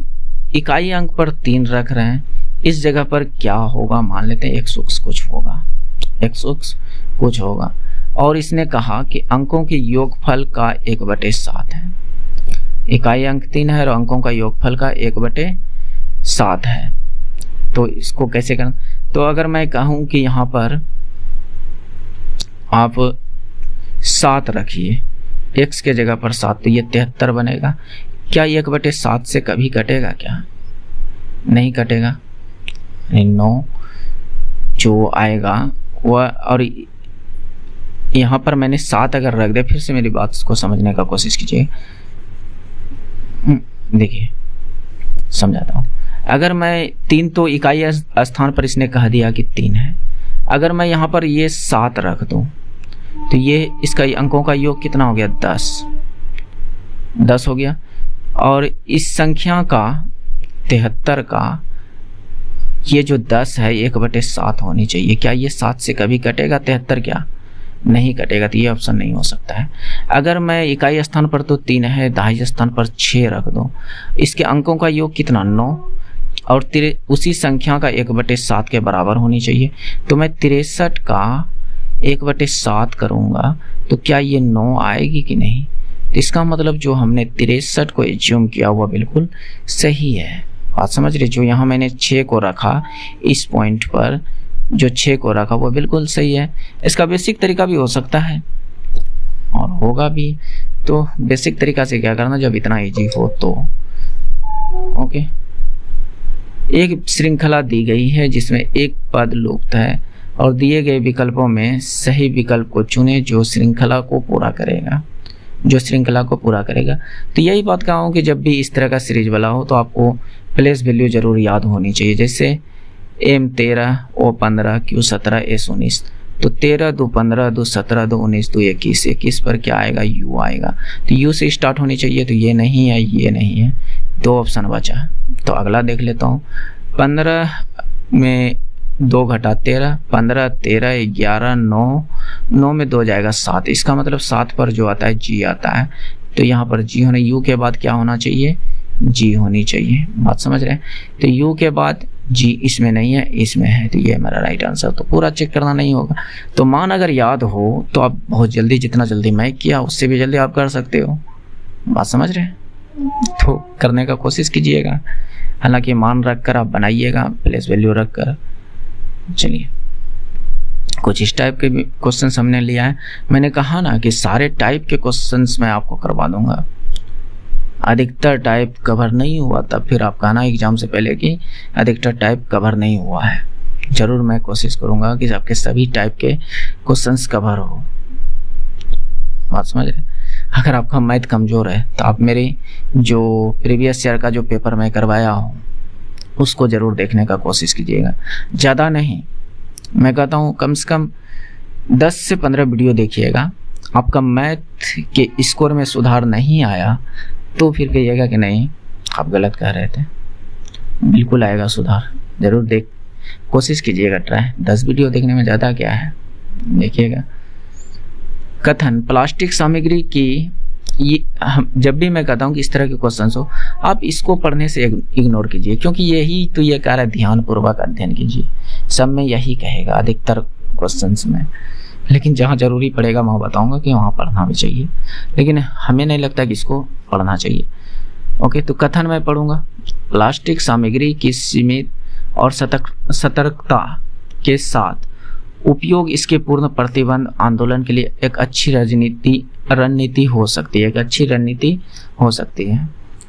इकाई अंक पर 3 रख रहे हैं, इस जगह पर क्या होगा, मान लेते हैं 100 कुछ होगा, 100 कुछ होगा। और इसने कहा कि अंकों के योगफल का 1/7 है, इकाई अंक 3 है और अंकों का योगफल का 1/7 है। तो इसको कैसे करना, तो अगर मैं कहूँ कि यहाँ पर आप 7 रखिए, x के जगह पर 7, तो ये 73 बनेगा। क्या 1/7 से कभी कटेगा क्या? नहीं कटेगा। 9 जो आएगा वह, और यहाँ पर मैंने 7 अगर रख दिया, फिर से मेरी बात को समझने का कोशिश कीजिए। देखिए समझाता हूँ। अगर मैं 3, तो इकाई स्थान पर इसने कह दिया कि 3 है। अगर मैं यहाँ पर ये 7 रख दूँ तो ये इसका अंकों का योग कितना हो गया? 10 हो गया। और इस संख्या का 73 का ये जो 10 है 1/7 होनी चाहिए। क्या ये 7 से कभी कटेगा 73? क्या नहीं कटेगा, तो ये ऑप्शन नहीं हो सकता है। अगर मैं इकाई स्थान पर तो 3 है, दहाई स्थान पर 6 रख दूं, इसके अंकों का योग कितना? 9, और उसी संख्या का 1/7 के बराबर होनी चाहिए। तो मैं 63 का 1/7 करूंगा तो क्या ये 9 आएगी कि नहीं? तो इसका मतलब जो हमने 63 को एज्यूम किया हुआ बिल्कुल सही है। बात समझ रहे? जो यहाँ मैंने 6 को रखा, इस पॉइंट पर जो 6 को रखा वो बिल्कुल सही है। इसका बेसिक तरीका भी हो सकता है और होगा भी। तो बेसिक तरीका से क्या करना, जब इतना इजी हो तो ओके। एक श्रृंखला दी गई है जिसमें एक पद लुप्त है और दिए गए विकल्पों में सही विकल्प को चुने जो श्रृंखला को पूरा करेगा, तो यही बात कहा हूँ कि जब भी इस तरह का सीरीज वाला हो तो आपको प्लेस वैल्यू जरूर याद होनी चाहिए। जैसे M13 O15 Q17 S19, तो 13 2 15 2 17 2 19 2 21, 21 पर क्या आएगा? U आएगा। तो U से स्टार्ट होनी चाहिए, तो ये नहीं है, ये नहीं है, 2 ऑप्शन बचा। तो अगला देख लेता हूँ। 15 में 2 घटा 13, 15 13 11 9 में 2 जाएगा 7। इसका मतलब 7 पर जो आता है G आता है। तो यहाँ पर G होने, U के बाद क्या होना चाहिए? G होनी चाहिए। बात समझ रहे हैं? तो U के बाद G इसमें नहीं है, इसमें है, तो ये मेरा राइट आंसर। तो पूरा चेक करना नहीं होगा। तो मान अगर याद हो तो आप बहुत जल्दी, जितना जल्दी मैं किया उससे भी जल्दी आप कर सकते हो। बात समझ रहे हैं? तो करने का कोशिश कीजिएगा। हालांकि मान रख कर आप बनाइएगा, प्लेस वैल्यू रख कर। चलिए, कुछ इस टाइप के क्वेश्चन हमने लिया है। मैंने कहा ना कि सारे टाइप के क्वेश्चंस मैं आपको करवा दूंगा। अधिकतर टाइप कवर नहीं हुआ तब फिर आप कहना एग्जाम से पहले कि अधिकतर टाइप कवर नहीं हुआ है। जरूर मैं कोशिश करूंगा कि आपके सभी टाइप के क्वेश्चंस कवर हो। बात समझ रहे? अगर आपका मैथ कमजोर है तो आप मेरे जो प्रीवियस ईयर का जो पेपर मैं करवाया हूँ उसको जरूर देखने का कोशिश कीजिएगा। ज़्यादा नहीं, मैं कहता हूँ कम से कम 10 से 15 वीडियो देखिएगा। आपका मैथ के स्कोर में सुधार नहीं आया तो फिर कहिएगा कि नहीं आप गलत कह रहे थे। बिल्कुल आएगा सुधार, जरूर कोशिश कीजिएगा, ट्राई। 10 वीडियो देखने में ज़्यादा क्या है, देखिएगा। कथन, प्लास्टिक सामग्री की, ये जब भी मैं कहता हूँ कि इस तरह के क्वेश्चन हो, आप इसको पढ़ने से इग्नोर कीजिए, क्योंकि यही तो ये कह रहा है ध्यान पूर्वक अध्ययन कीजिए। सब में यही कहेगा अधिकतर क्वेश्चंस में, लेकिन जहाँ जरूरी पड़ेगा वहाँ बताऊंगा कि वहाँ पढ़ना भी चाहिए, लेकिन हमें नहीं लगता कि इसको पढ़ना चाहिए। ओके, तो कथन मैं पढ़ूंगा। प्लास्टिक सामग्री की सीमित और सतर्कता के साथ उपयोग इसके पूर्ण प्रतिबंध आंदोलन के लिए एक अच्छी रणनीति हो सकती है,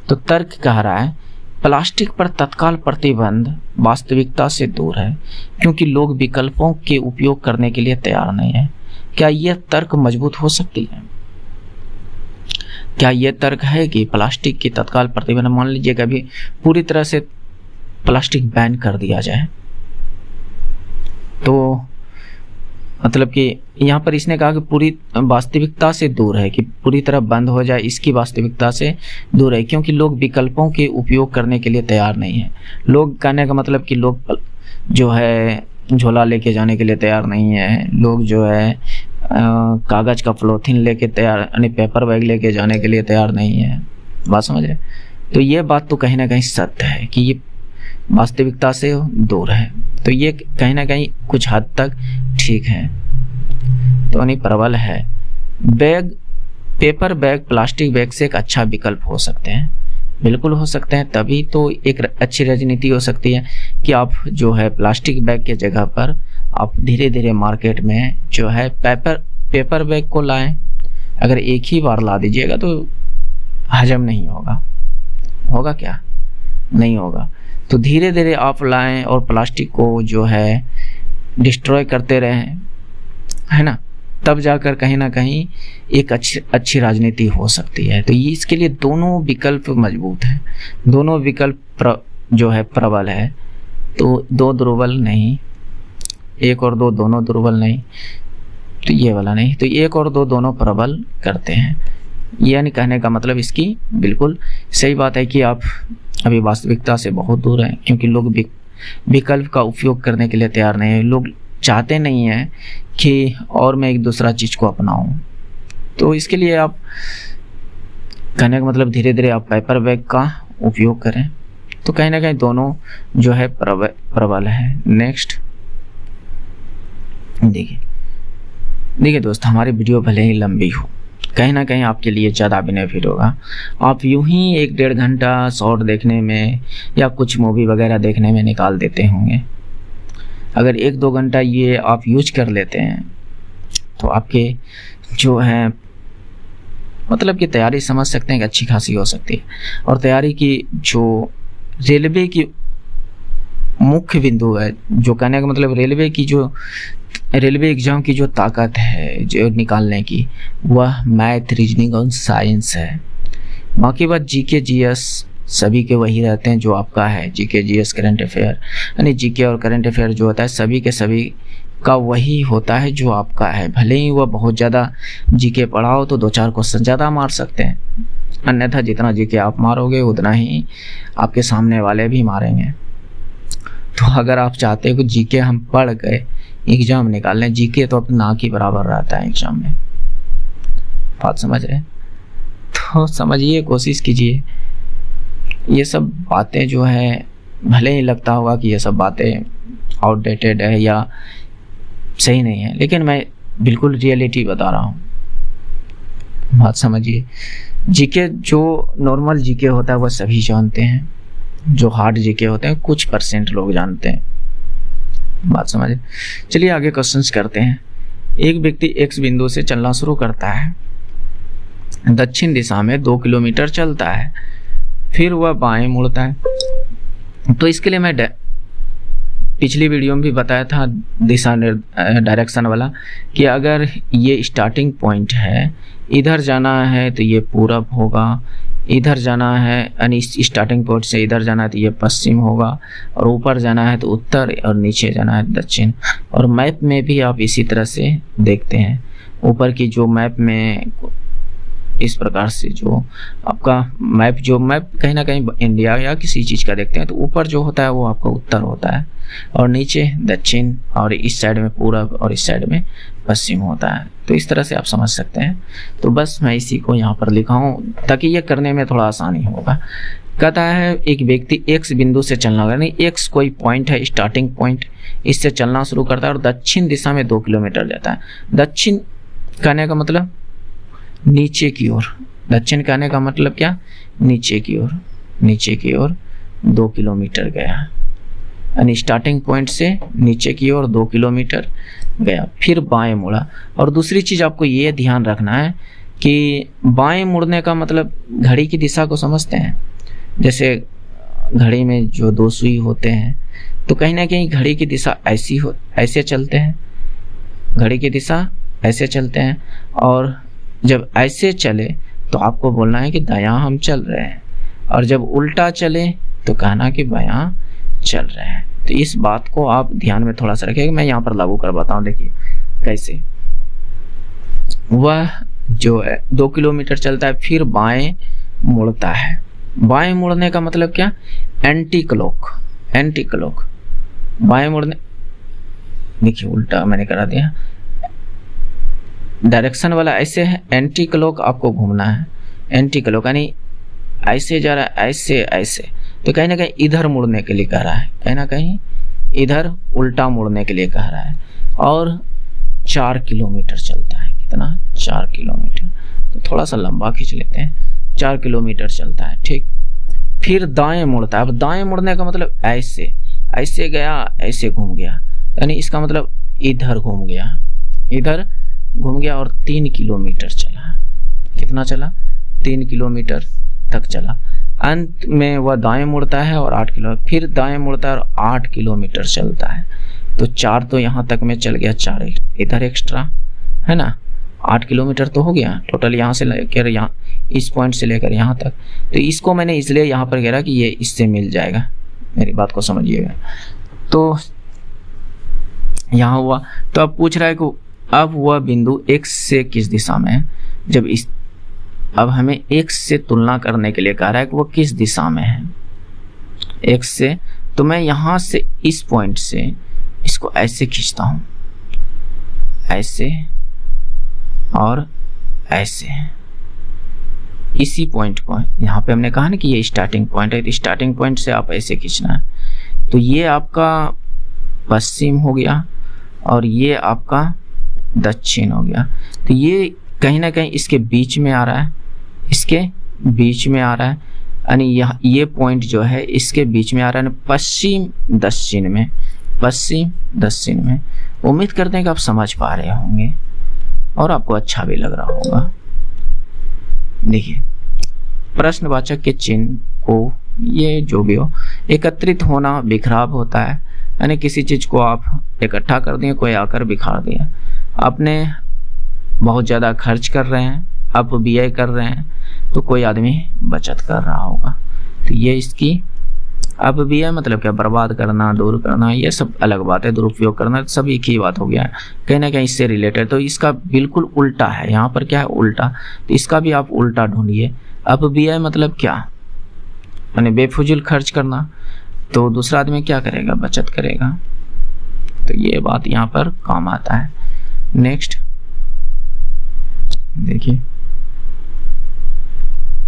तो तर्क कह रहा है प्लास्टिक पर तत्काल प्रतिबंध वास्तविकता से दूर है क्योंकि लोग विकल्पों के उपयोग करने के लिए तैयार नहीं है। क्या यह तर्क मजबूत हो सकती है? क्या यह तर्क है कि प्लास्टिक की तत्काल प्रतिबंध, मान लीजिए कभी पूरी तरह से प्लास्टिक बैन कर दिया जाए, तो मतलब कि यहाँ पर इसने कहा कि पूरी वास्तविकता से दूर है, कि पूरी तरह बंद हो जाए, इसकी वास्तविकता से दूर है क्योंकि लोग विकल्पों के उपयोग करने के लिए तैयार नहीं है। लोग कहने का मतलब कि लोग जो है झोला लेके जाने के लिए तैयार नहीं है, लोग जो है कागज का पॉलीथीन लेके तैयार, यानी पेपर बैग लेके जाने के लिए तैयार नहीं है। बात समझ रहे? तो ये बात तो कहीं ना कहीं सत्य है कि ये वास्तविकता से दूर है, तो ये कहीं ना कहीं कुछ हद तक ठीक है, तो नहीं प्रबल है। Bag, paper bag plastic bag से एक अच्छा विकल्प हो सकते हैं, बिल्कुल हो सकते हैं, तभी तो एक अच्छी रणनीति हो सकती है कि आप जो है प्लास्टिक बैग के जगह पर आप धीरे धीरे मार्केट में जो है पेपर बैग को लाएं। अगर एक ही बार ला दीजिएगा तो हजम नहीं होगा, होगा क्या? नहीं होगा। तो धीरे धीरे आप लाएं और प्लास्टिक को जो है डिस्ट्रॉय करते रहें, है ना, तब जाकर कहीं ना कहीं एक अच्छी राजनीति हो सकती है। तो ये इसके लिए दोनों विकल्प मजबूत हैं, दोनों विकल्प जो है प्रबल है। तो दो दुर्बल नहीं, एक और दो दोनों दुर्बल नहीं, तो ये वाला नहीं, तो एक और दो दोनों प्रबल करते हैं। यानी कहने का मतलब इसकी बिल्कुल सही बात है कि आप अभी वास्तविकता से बहुत दूर हैं, क्योंकि लोग विकल्प का उपयोग करने के लिए तैयार नहीं है। लोग चाहते नहीं हैं कि और मैं एक दूसरा चीज़ को अपनाऊं। तो इसके लिए आप कहने का मतलब धीरे धीरे आप पेपर बैग का उपयोग करें। तो कहीं ना कहीं दोनों जो है प्रबल है। नेक्स्ट देखिए दोस्त, हमारी वीडियो भले ही लंबी हो, कहीं ना कहीं आपके लिए ज़्यादा बेनिफिट होगा। आप यूं ही 1-1.5 घंटा शॉर्ट देखने में या कुछ मूवी वगैरह देखने में निकाल देते होंगे। अगर 1-2 घंटा ये आप यूज कर लेते हैं तो आपके जो है मतलब कि तैयारी समझ सकते हैं कि अच्छी खासी हो सकती है। और तैयारी की जो रेलवे की मुख्य बिंदु है, जो कहने का मतलब रेलवे एग्जाम की जो ताकत है जो निकालने की, वह मैथ, रीजनिंग और साइंस है। बाकी बात जीके जीएस सभी के वही रहते हैं जो आपका है, जीके जीएस करंट अफेयर, यानी जीके और करंट अफेयर जो होता है सभी के सभी का वही होता है जो आपका है। भले ही वह बहुत ज़्यादा जीके पढ़ाओ तो 2-4 क्वेश्चन ज़्यादा मार सकते हैं, अन्यथा जितना जीके आप मारोगे उतना ही आपके सामने वाले भी मारेंगे। तो अगर आप चाहते हो कि जीके हम पढ़ गए एग्जाम निकाल लें, जीके तो अपना की बराबर रहता है एग्जाम में। बात समझ रहे हैं? तो समझिए, कोशिश कीजिए। ये सब बातें जो है भले ही लगता होगा कि ये सब बातें आउटडेटेड है या सही नहीं है, लेकिन मैं बिल्कुल रियलिटी बता रहा हूँ। बात समझिए। जीके जो नॉर्मल जीके होता है वह सभी जानते हैं, जो हार्ड जीके होते हैं कुछ % लोग जानते हैं। बात समझिए। चलिए आगे क्वेश्चंस करते हैं। एक व्यक्ति एक्स बिंदु से चलना शुरू करता है, दक्षिण दिशा में 2 किलोमीटर चलता है, फिर वह बाएं मुड़ता है। तो इसके लिए मैं पिछली वीडियो में भी बताया था दिशा डायरेक्शन वाला कि अगर ये स्टार्टिंग पॉइंट है, इधर जाना है तो ये पूरब होगा, इधर जाना है यानी स्टार्टिंग पॉइंट से इधर जाना है तो ये पश्चिम होगा, और ऊपर जाना है तो उत्तर, और नीचे जाना है दक्षिण। और मैप में भी आप इसी तरह से देखते हैं, ऊपर की जो मैप में इस प्रकार से जो आपका मैप कहीं ना कहीं इंडिया या किसी चीज़ का देखते हैं तो ऊपर जो होता है वो आपका उत्तर होता है, और नीचे दक्षिण, और इस साइड में पूरब और इस साइड में पश्चिम होता है। तो इस तरह से आप समझ सकते हैं। तो बस मैं इसी को यहाँ पर लिखा हूँ ताकि ये करने में थोड़ा आसानी होगा। कहता है एक व्यक्ति एक्स बिंदु से चलना होगा, यानी एक्स कोई पॉइंट है, स्टार्टिंग पॉइंट, इससे चलना शुरू करता है और दक्षिण दिशा में 2 किलोमीटर जाता है। दक्षिण कहने का मतलब नीचे की ओर, दक्षिण कहने का मतलब क्या, नीचे की ओर, नीचे की ओर 2 किलोमीटर गया, यानी स्टार्टिंग पॉइंट से नीचे की ओर 2 किलोमीटर गया, फिर बाएं मुड़ा। और दूसरी चीज़ आपको ये ध्यान रखना है कि बाएं मुड़ने का मतलब घड़ी की दिशा को समझते हैं। जैसे घड़ी में जो 2 सुई होते हैं तो कहीं ना कहीं घड़ी की दिशा ऐसे चलते हैं, घड़ी की दिशा ऐसे चलते हैं, और जब ऐसे चले तो आपको बोलना है कि दायां हम चल रहे हैं, और जब उल्टा चले तो कहना कि बायां चल रहे हैं। तो इस बात को आप ध्यान में थोड़ा सा रखिएगा। मैं यहाँ पर लागू कर बताऊँ, देखिए कैसे। वह जो है 2 किलोमीटर चलता है, फिर बाएं मुड़ता है। बाएं मुड़ने का मतलब क्या, एंटी क्लॉक, एंटी क्लॉक बाएं मुड़ने, देखिए उल्टा मैंने करा दिया, डायरेक्शन वाला ऐसे है, एंटी क्लॉक आपको घूमना है, एंटी क्लॉक यानी ऐसे जा रहा है, ऐसे ऐसे, तो कहीं ना कहीं इधर मुड़ने के लिए कह रहा है, कहीं ना कहीं इधर उल्टा मुड़ने के लिए कह रहा है। और 4 किलोमीटर चलता है, कितना, 4 किलोमीटर, तो थोड़ा सा लंबा खींच लेते हैं, 4 किलोमीटर चलता है, ठीक। फिर दाएं मुड़ता है। अब दाएं मुड़ने का मतलब ऐसे, ऐसे गया, ऐसे घूम गया, यानी इसका मतलब इधर घूम गया, इधर घूम गया, और 3 किलोमीटर चला। कितना चला, 3 किलोमीटर तक चला। अंत में वह दाएं मुड़ता है और 8 किलो, फिर दाएं मुड़ता है और 8 किलोमीटर चलता है। तो 4 तो यहाँ तक में चल गया, 4 इधर एक्स्ट्रा है ना, 8 किलोमीटर तो हो गया टोटल, यहाँ से लेकर यहाँ इस पॉइंट से लेकर यहाँ तक। तो इसको मैंने इसलिए यहाँ पर घेरा कि ये इससे मिल जाएगा, मेरी बात को समझिएगा। तो यहाँ हुआ, तो अब पूछ रहा है कि अब वह बिंदु x से किस दिशा में है। जब इस अब हमें x से तुलना करने के लिए कह रहा है कि वो किस दिशा में है x से। तो मैं यहाँ से इस पॉइंट से इसको ऐसे खींचता हूँ, ऐसे और ऐसे, इसी पॉइंट को यहाँ पे हमने कहा ना कि ये स्टार्टिंग पॉइंट है, तो स्टार्टिंग पॉइंट से आप ऐसे खींचना है। तो ये आपका पश्चिम हो गया और ये आपका दक्षिण हो गया। तो ये कहीं ना कहीं इसके बीच में आ रहा है, इसके बीच में आ रहा है, यानी ये पॉइंट जो है इसके बीच में आ रहा है, पश्चिम दक्षिण में, पश्चिम दक्षिण में। उम्मीद करते हैं कि आप समझ पा रहे होंगे और आपको अच्छा भी लग रहा होगा। देखिए, प्रश्नवाचक के चिन्ह को, ये जो भी हो, एकत्रित होना बिखराव होता है, यानी किसी चीज को आप इकट्ठा कर दिए, कोई आकर बिखार दिया। आपने बहुत ज़्यादा खर्च कर रहे हैं, अपव्यय कर रहे हैं, तो कोई आदमी बचत कर रहा होगा। तो ये इसकी अपव्यय मतलब क्या, बर्बाद करना, दूर करना, ये सब अलग बात है, दुरुपयोग करना सब एक ही बात हो गया है, कहीं ना कहीं इससे रिलेटेड। तो इसका बिल्कुल उल्टा है, यहाँ पर क्या है, उल्टा। तो इसका भी आप उल्टा ढूंढिए। अपव्यय मतलब क्या, यानी बेफिजूल खर्च करना। तो दूसरा आदमी क्या करेगा, बचत करेगा। तो ये बात यहाँ पर काम आता है। नेक्स्ट देखिए,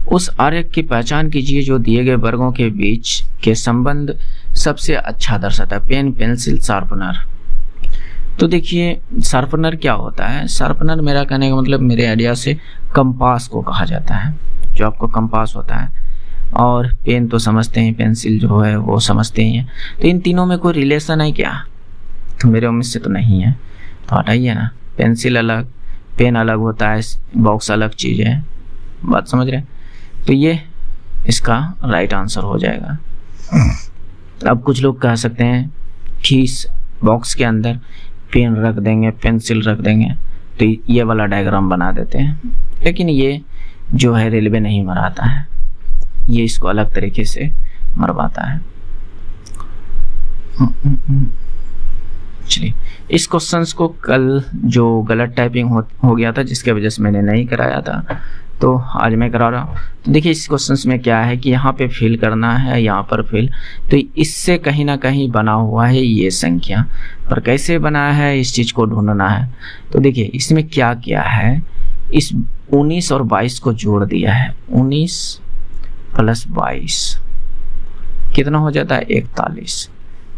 उस आरेख की पहचान कीजिए जो दिए गए वर्गों के बीच के संबंध सबसे अच्छा दर्शाता है। Pen, pencil, sharpener. तो देखिए, शार्पनर क्या होता है, शार्पनर मेरा कहने का मतलब मेरे आइडिया से कंपास को कहा जाता है, जो आपको कंपास होता है। और पेन तो समझते हैं, पेंसिल जो है वो समझते ही हैं। तो इन तीनों में कोई रिलेशन है क्या, तो मेरे उम्मीद से तो नहीं है। तो हटाइए ना, पेंसिल अलग, पेन अलग होता है, बॉक्स अलग चीज़ है, बात समझ रहे हैं। तो ये इसका राइट आंसर हो जाएगा। अब कुछ लोग कह सकते हैं कि इस बॉक्स के अंदर पेन रख देंगे, पेंसिल रख देंगे, तो ये वाला डायग्राम बना देते हैं, लेकिन ये जो है रेलवे नहीं मराता है, ये इसको अलग तरीके से मरवाता है। चलिए, इस क्वेश्चंस को कल जो गलत टाइपिंग हो गया था, जिसके वजह से मैंने नहीं कराया था, तो आज मैं करा रहा हूँ। तो देखिए, इस क्वेश्चंस में क्या है कि यहाँ पे फिल करना है, यहाँ पर फिल, तो इससे कहीं ना कहीं बना हुआ है ये संख्या, पर कैसे बना है इस चीज़ को ढूंढना है। तो देखिए, इसमें क्या किया है, इस 19 और 22 को जोड़ दिया है। 19 + 22 कितना हो जाता है, 41।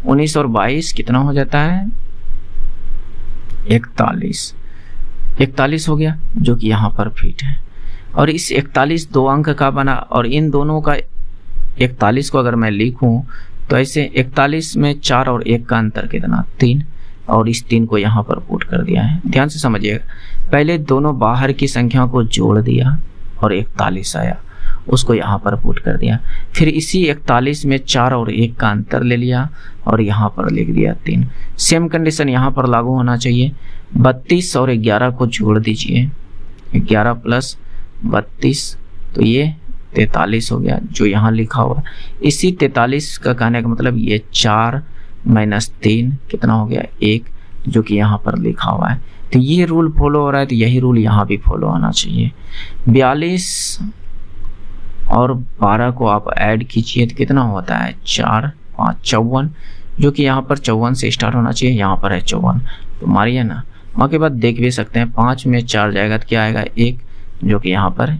19 और 22 कितना हो जाता है, 41। 41 हो गया, जो कि यहाँ पर फिट है। और इस 41 दो अंक का बना, और इन दोनों का 41 को अगर मैं लिखूं तो ऐसे 41 में 4 और 1 का अंतर कितना, 3, और इस 3 को यहाँ पर पुट कर दिया है। ध्यान से समझिएगा, पहले दोनों बाहर की संख्या को जोड़ दिया और 41 आया, उसको यहाँ पर पुट कर दिया। फिर इसी 41 में 4 और 1 का अंतर ले लिया और यहाँ पर लिख दिया 3। सेम कंडीशन यहाँ पर लागू होना चाहिए। 32 और 11 को जोड़ दीजिए, 11 + 32, तो ये 43 हो गया, जो यहाँ लिखा हुआ। इसी 43 का कहने का मतलब ये 4 - 3 कितना हो गया, 1, जो कि यहाँ पर लिखा हुआ है। तो ये रूल फॉलो हो रहा है, तो यही रूल यहाँ भी फॉलो होना चाहिए। 42 और 12 को आप ऐड कीजिए तो कितना होता है, 4, 5, 54, जो कि यहाँ पर 54 से स्टार्ट होना चाहिए, यहाँ पर है 54। तो मारिए ना, वहाँ के बाद देख भी सकते हैं, 5 में 4 जाएगा तो क्या आएगा, 1, जो कि यहाँ पर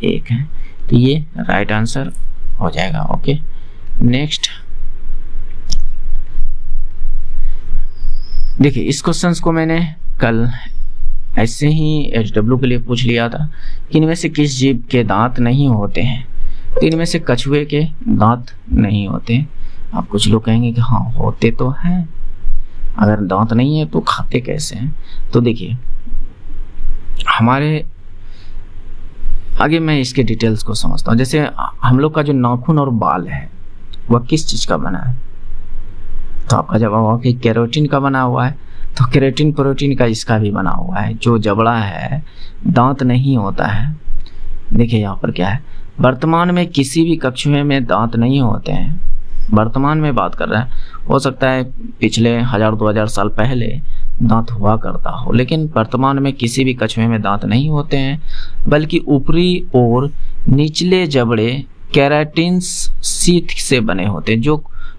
1 है। तो ये राइट आंसर हो जाएगा। ओके, नेक्स्ट देखिए, इस क्वेश्चंस को मैंने कल ऐसे ही HW के लिए पूछ लिया था कि इनमें से किस जीव के दांत नहीं होते हैं। तो इनमें से कछुए के दांत नहीं होते। अब कुछ लोग कहेंगे कि हाँ होते तो हैं, अगर दांत नहीं है तो खाते कैसे हैं। तो देखिए, हमारे आगे मैं इसके डिटेल्स को समझता हूँ। जैसे हम लोग का जो नाखून और बाल है वह किस चीज़ का बना है, तो आपका जवाब होगा कि केराटिन का बना हुआ है। तो केराटिन प्रोटीन का इसका भी बना हुआ है। जो जबड़ा है, दांत नहीं होता है। देखिए यहाँ पर क्या है, वर्तमान में किसी भी कछुए में दांत नहीं होते हैं। वर्तमान में बात कर रहे हैं, हो सकता है पिछले 1000-2000 साल पहले दांत हुआ करता हो, लेकिन वर्तमान में किसी भी कछुए में दांत नहीं होते हैं, बल्कि ऊपरी और निचले जबड़े केराटिन शीथ से बने होते हैं, जो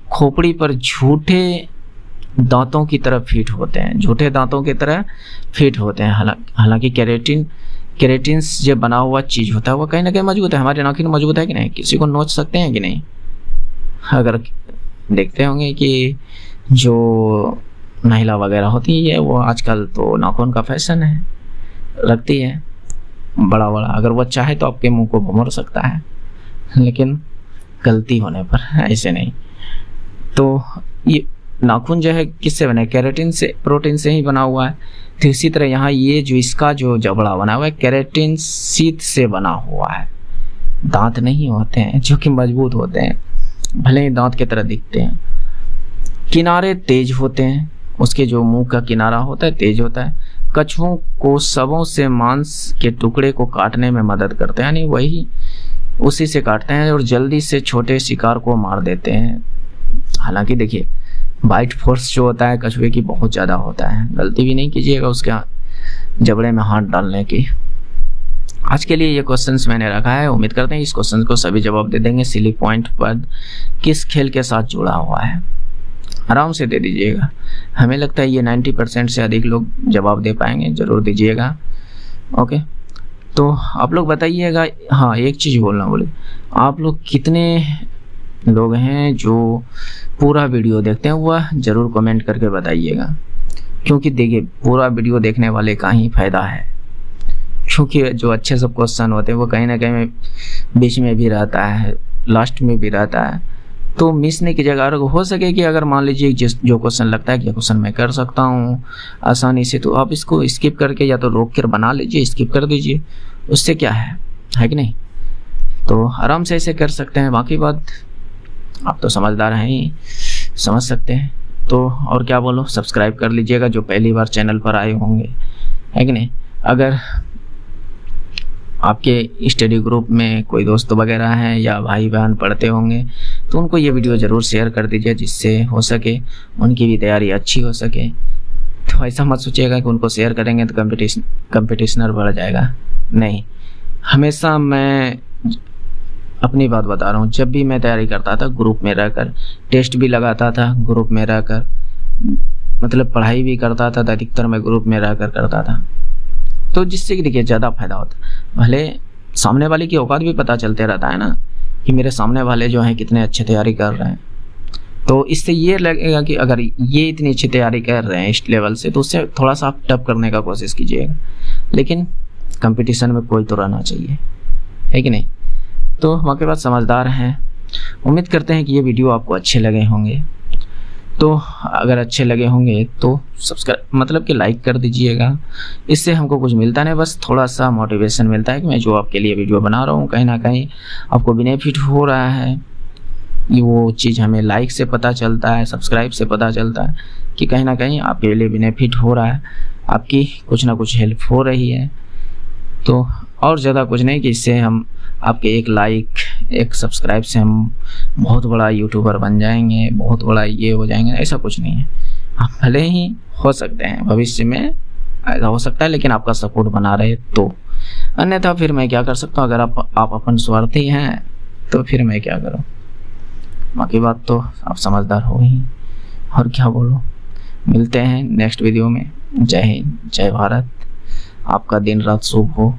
खोपड़ी पर झूठे दांतों की तरह फिट होते हैं, झूठे दांतों की तरह फिट होते हैं। हालांकि केराटिन जो बना हुआ चीज होता है वह कहीं ना कहीं मजबूत है। हमारे नाखून मजबूत है कि नहीं, किसी को नोच सकते हैं कि नहीं। अगर देखते होंगे कि जो महिला वगैरह होती है वो आजकल तो नाखून का फैशन है, रखती है बड़ा बड़ा। अगर वो चाहे तो आपके मुंह को भुमर सकता है, लेकिन गलती होने पर, ऐसे नहीं। तो ये नाखून जो है किससे बना है, केराटिन से, प्रोटीन से ही बना हुआ है। तो इसी तरह यहाँ ये जो इसका जो जबड़ा बना हुआ है केराटिन शीथ से बना हुआ है। दांत नहीं होते हैं, जो कि मजबूत होते हैं, भले ही दांत की तरह दिखते हैं। किनारे तेज होते हैं, उसके जो मुंह का किनारा होता है तेज होता है। कछुओं को सबों से मांस के टुकड़े को काटने में मदद करते हैं, यानी वही उसी से काटते हैं और जल्दी से छोटे शिकार को मार देते हैं। हालांकि देखिए बाइट फोर्स जो होता है कछुए की बहुत ज़्यादा होता है, गलती भी नहीं कीजिएगा उसके जबड़े में हाथ डालने की। आज के लिए ये क्वेश्चंस मैंने रखा है, उम्मीद करते हैं इस क्वेश्चन को सभी जवाब दे देंगे। सिली पॉइंट पद किस खेल के साथ जुड़ा हुआ है, आराम से दे दीजिएगा। हमें लगता है ये 90% से अधिक लोग जवाब दे पाएंगे, जरूर दीजिएगा। ओके, तो आप लोग बताइएगा। हाँ, एक चीज़ बोलना बोले, आप लोग कितने लोग हैं जो पूरा वीडियो देखते हैं, वह ज़रूर कमेंट करके बताइएगा। क्योंकि देखिए पूरा वीडियो देखने वाले का ही फायदा है, क्योंकि जो अच्छे सब क्वेश्चन होते हैं वो कहीं ना कहीं बीच में भी रहता है, लास्ट में भी रहता है। तो मिस नहीं कीजिएगा। अगर हो सके कि अगर मान लीजिए जो क्वेश्चन लगता है कि क्वेश्चन मैं कर सकता हूँ आसानी से, तो आप इसको स्किप करके या तो रोक कर बना लीजिए, स्किप कर दीजिए, उससे क्या है कि नहीं। तो आराम से ऐसे कर सकते हैं। बाकी बात आप तो समझदार हैं ही, समझ सकते हैं। तो और क्या बोलो, सब्सक्राइब कर लीजिएगा जो पहली बार चैनल पर आए होंगे, है कि नहीं। अगर आपके स्टडी ग्रुप में कोई दोस्त वगैरह हैं या भाई बहन पढ़ते होंगे तो उनको ये वीडियो ज़रूर शेयर कर दीजिए, जिससे हो सके उनकी भी तैयारी अच्छी हो सके। तो ऐसा मत सोचिएगा कि उनको शेयर करेंगे तो कंपटीशनर बढ़ जाएगा, नहीं। हमेशा मैं अपनी बात बता रहा हूँ, जब भी मैं तैयारी करता था ग्रुप में रहकर, टेस्ट भी लगाता था ग्रुप में रहकर, मतलब पढ़ाई भी करता था, अधिकतर मैं ग्रुप में रहकर करता था। तो जिससे कि देखिए ज़्यादा फायदा होता है। भले सामने वाले की औकात भी पता चलते रहता है ना, कि मेरे सामने वाले जो हैं कितने अच्छे तैयारी कर रहे हैं। तो इससे ये लगेगा कि अगर ये इतनी अच्छी तैयारी कर रहे हैं इस लेवल से, तो उससे थोड़ा सा आप टफ करने का कोशिश कीजिएगा। लेकिन कंपटीशन में कोई तो रहना चाहिए, है कि नहीं। तो वहाँ के बाद समझदार हैं। उम्मीद करते हैं कि ये वीडियो आपको अच्छे लगे होंगे। तो अगर अच्छे लगे होंगे तो सब्सक्राइब, मतलब कि लाइक कर दीजिएगा। इससे हमको कुछ मिलता नहीं, बस थोड़ा सा मोटिवेशन मिलता है कि मैं जो आपके लिए वीडियो बना रहा हूँ कहीं ना कहीं आपको बेनिफिट हो रहा है। वो चीज़ हमें लाइक से पता चलता है, सब्सक्राइब से पता चलता है कि कहीं ना कहीं आपके लिए बेनिफिट हो रहा है, आपकी कुछ ना कुछ हेल्प हो रही है। तो और ज़्यादा कुछ नहीं कि इससे हम आपके एक लाइक, एक सब्सक्राइब से हम बहुत बड़ा यूट्यूबर बन जाएंगे, बहुत बड़ा ये हो जाएंगे, ऐसा कुछ नहीं है। आप भले ही हो सकते हैं भविष्य में ऐसा हो सकता है, लेकिन आपका सपोर्ट बना रहे तो, अन्यथा फिर मैं क्या कर सकता हूँ। अगर आप अपन स्वार्थी हैं तो फिर मैं क्या करूँ। बाकी बात तो आप समझदार हो ही, और क्या बोलो। मिलते हैं नेक्स्ट वीडियो में। जय हिंद, जय भारत। आपका दिन रात शुभ हो।